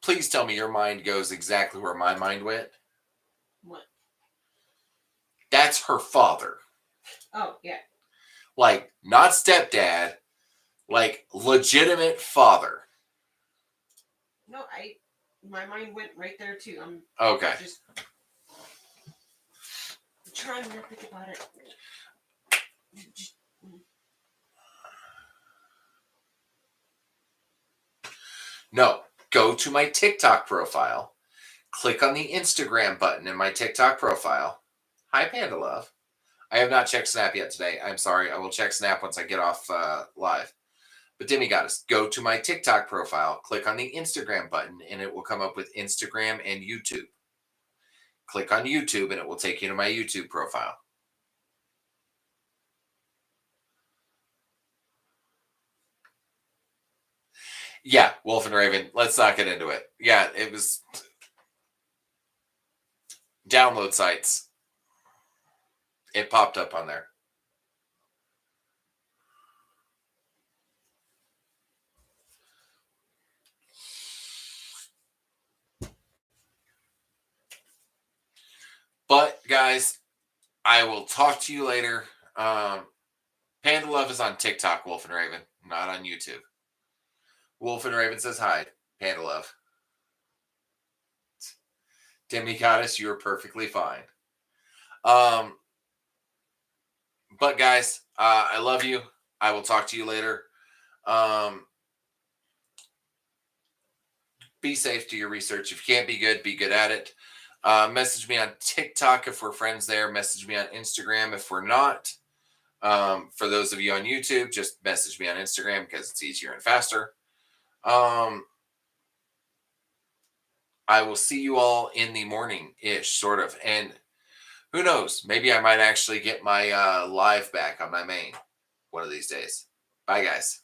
please tell me your mind goes exactly where my mind went. What? That's her father. Oh, yeah. Like, not stepdad, like legitimate father. No, my mind went right there too. I'm Okay. just trying to think about it. No, go to my TikTok profile. Click on the Instagram button in my TikTok profile. Hi, Panda Love. I have not checked Snap yet today. I'm sorry. I will check Snap once I get off live. But Demi Goddess, go to my TikTok profile, click on the Instagram button, and it will come up with Instagram and YouTube. Click on YouTube, and it will take you to my YouTube profile. Yeah, Wolf and Raven. Let's not get into it. Yeah, it was download sites. It popped up on there. But guys, I will talk to you later. Panda Love is on TikTok, Wolf and Raven, not on YouTube. Wolf and Raven says hi, Panda Love. Demi Goddess, you are perfectly fine. But guys, I love you. I will talk to you later. Be safe, do your research. If you can't be good at it. Message me on TikTok if we're friends there. Message me on Instagram if we're not. For those of you on YouTube, just message me on Instagram because it's easier and faster. I will see you all in the morning-ish, sort of. And Who knows? Maybe I might actually get my live back on my main one of these days. Bye, guys.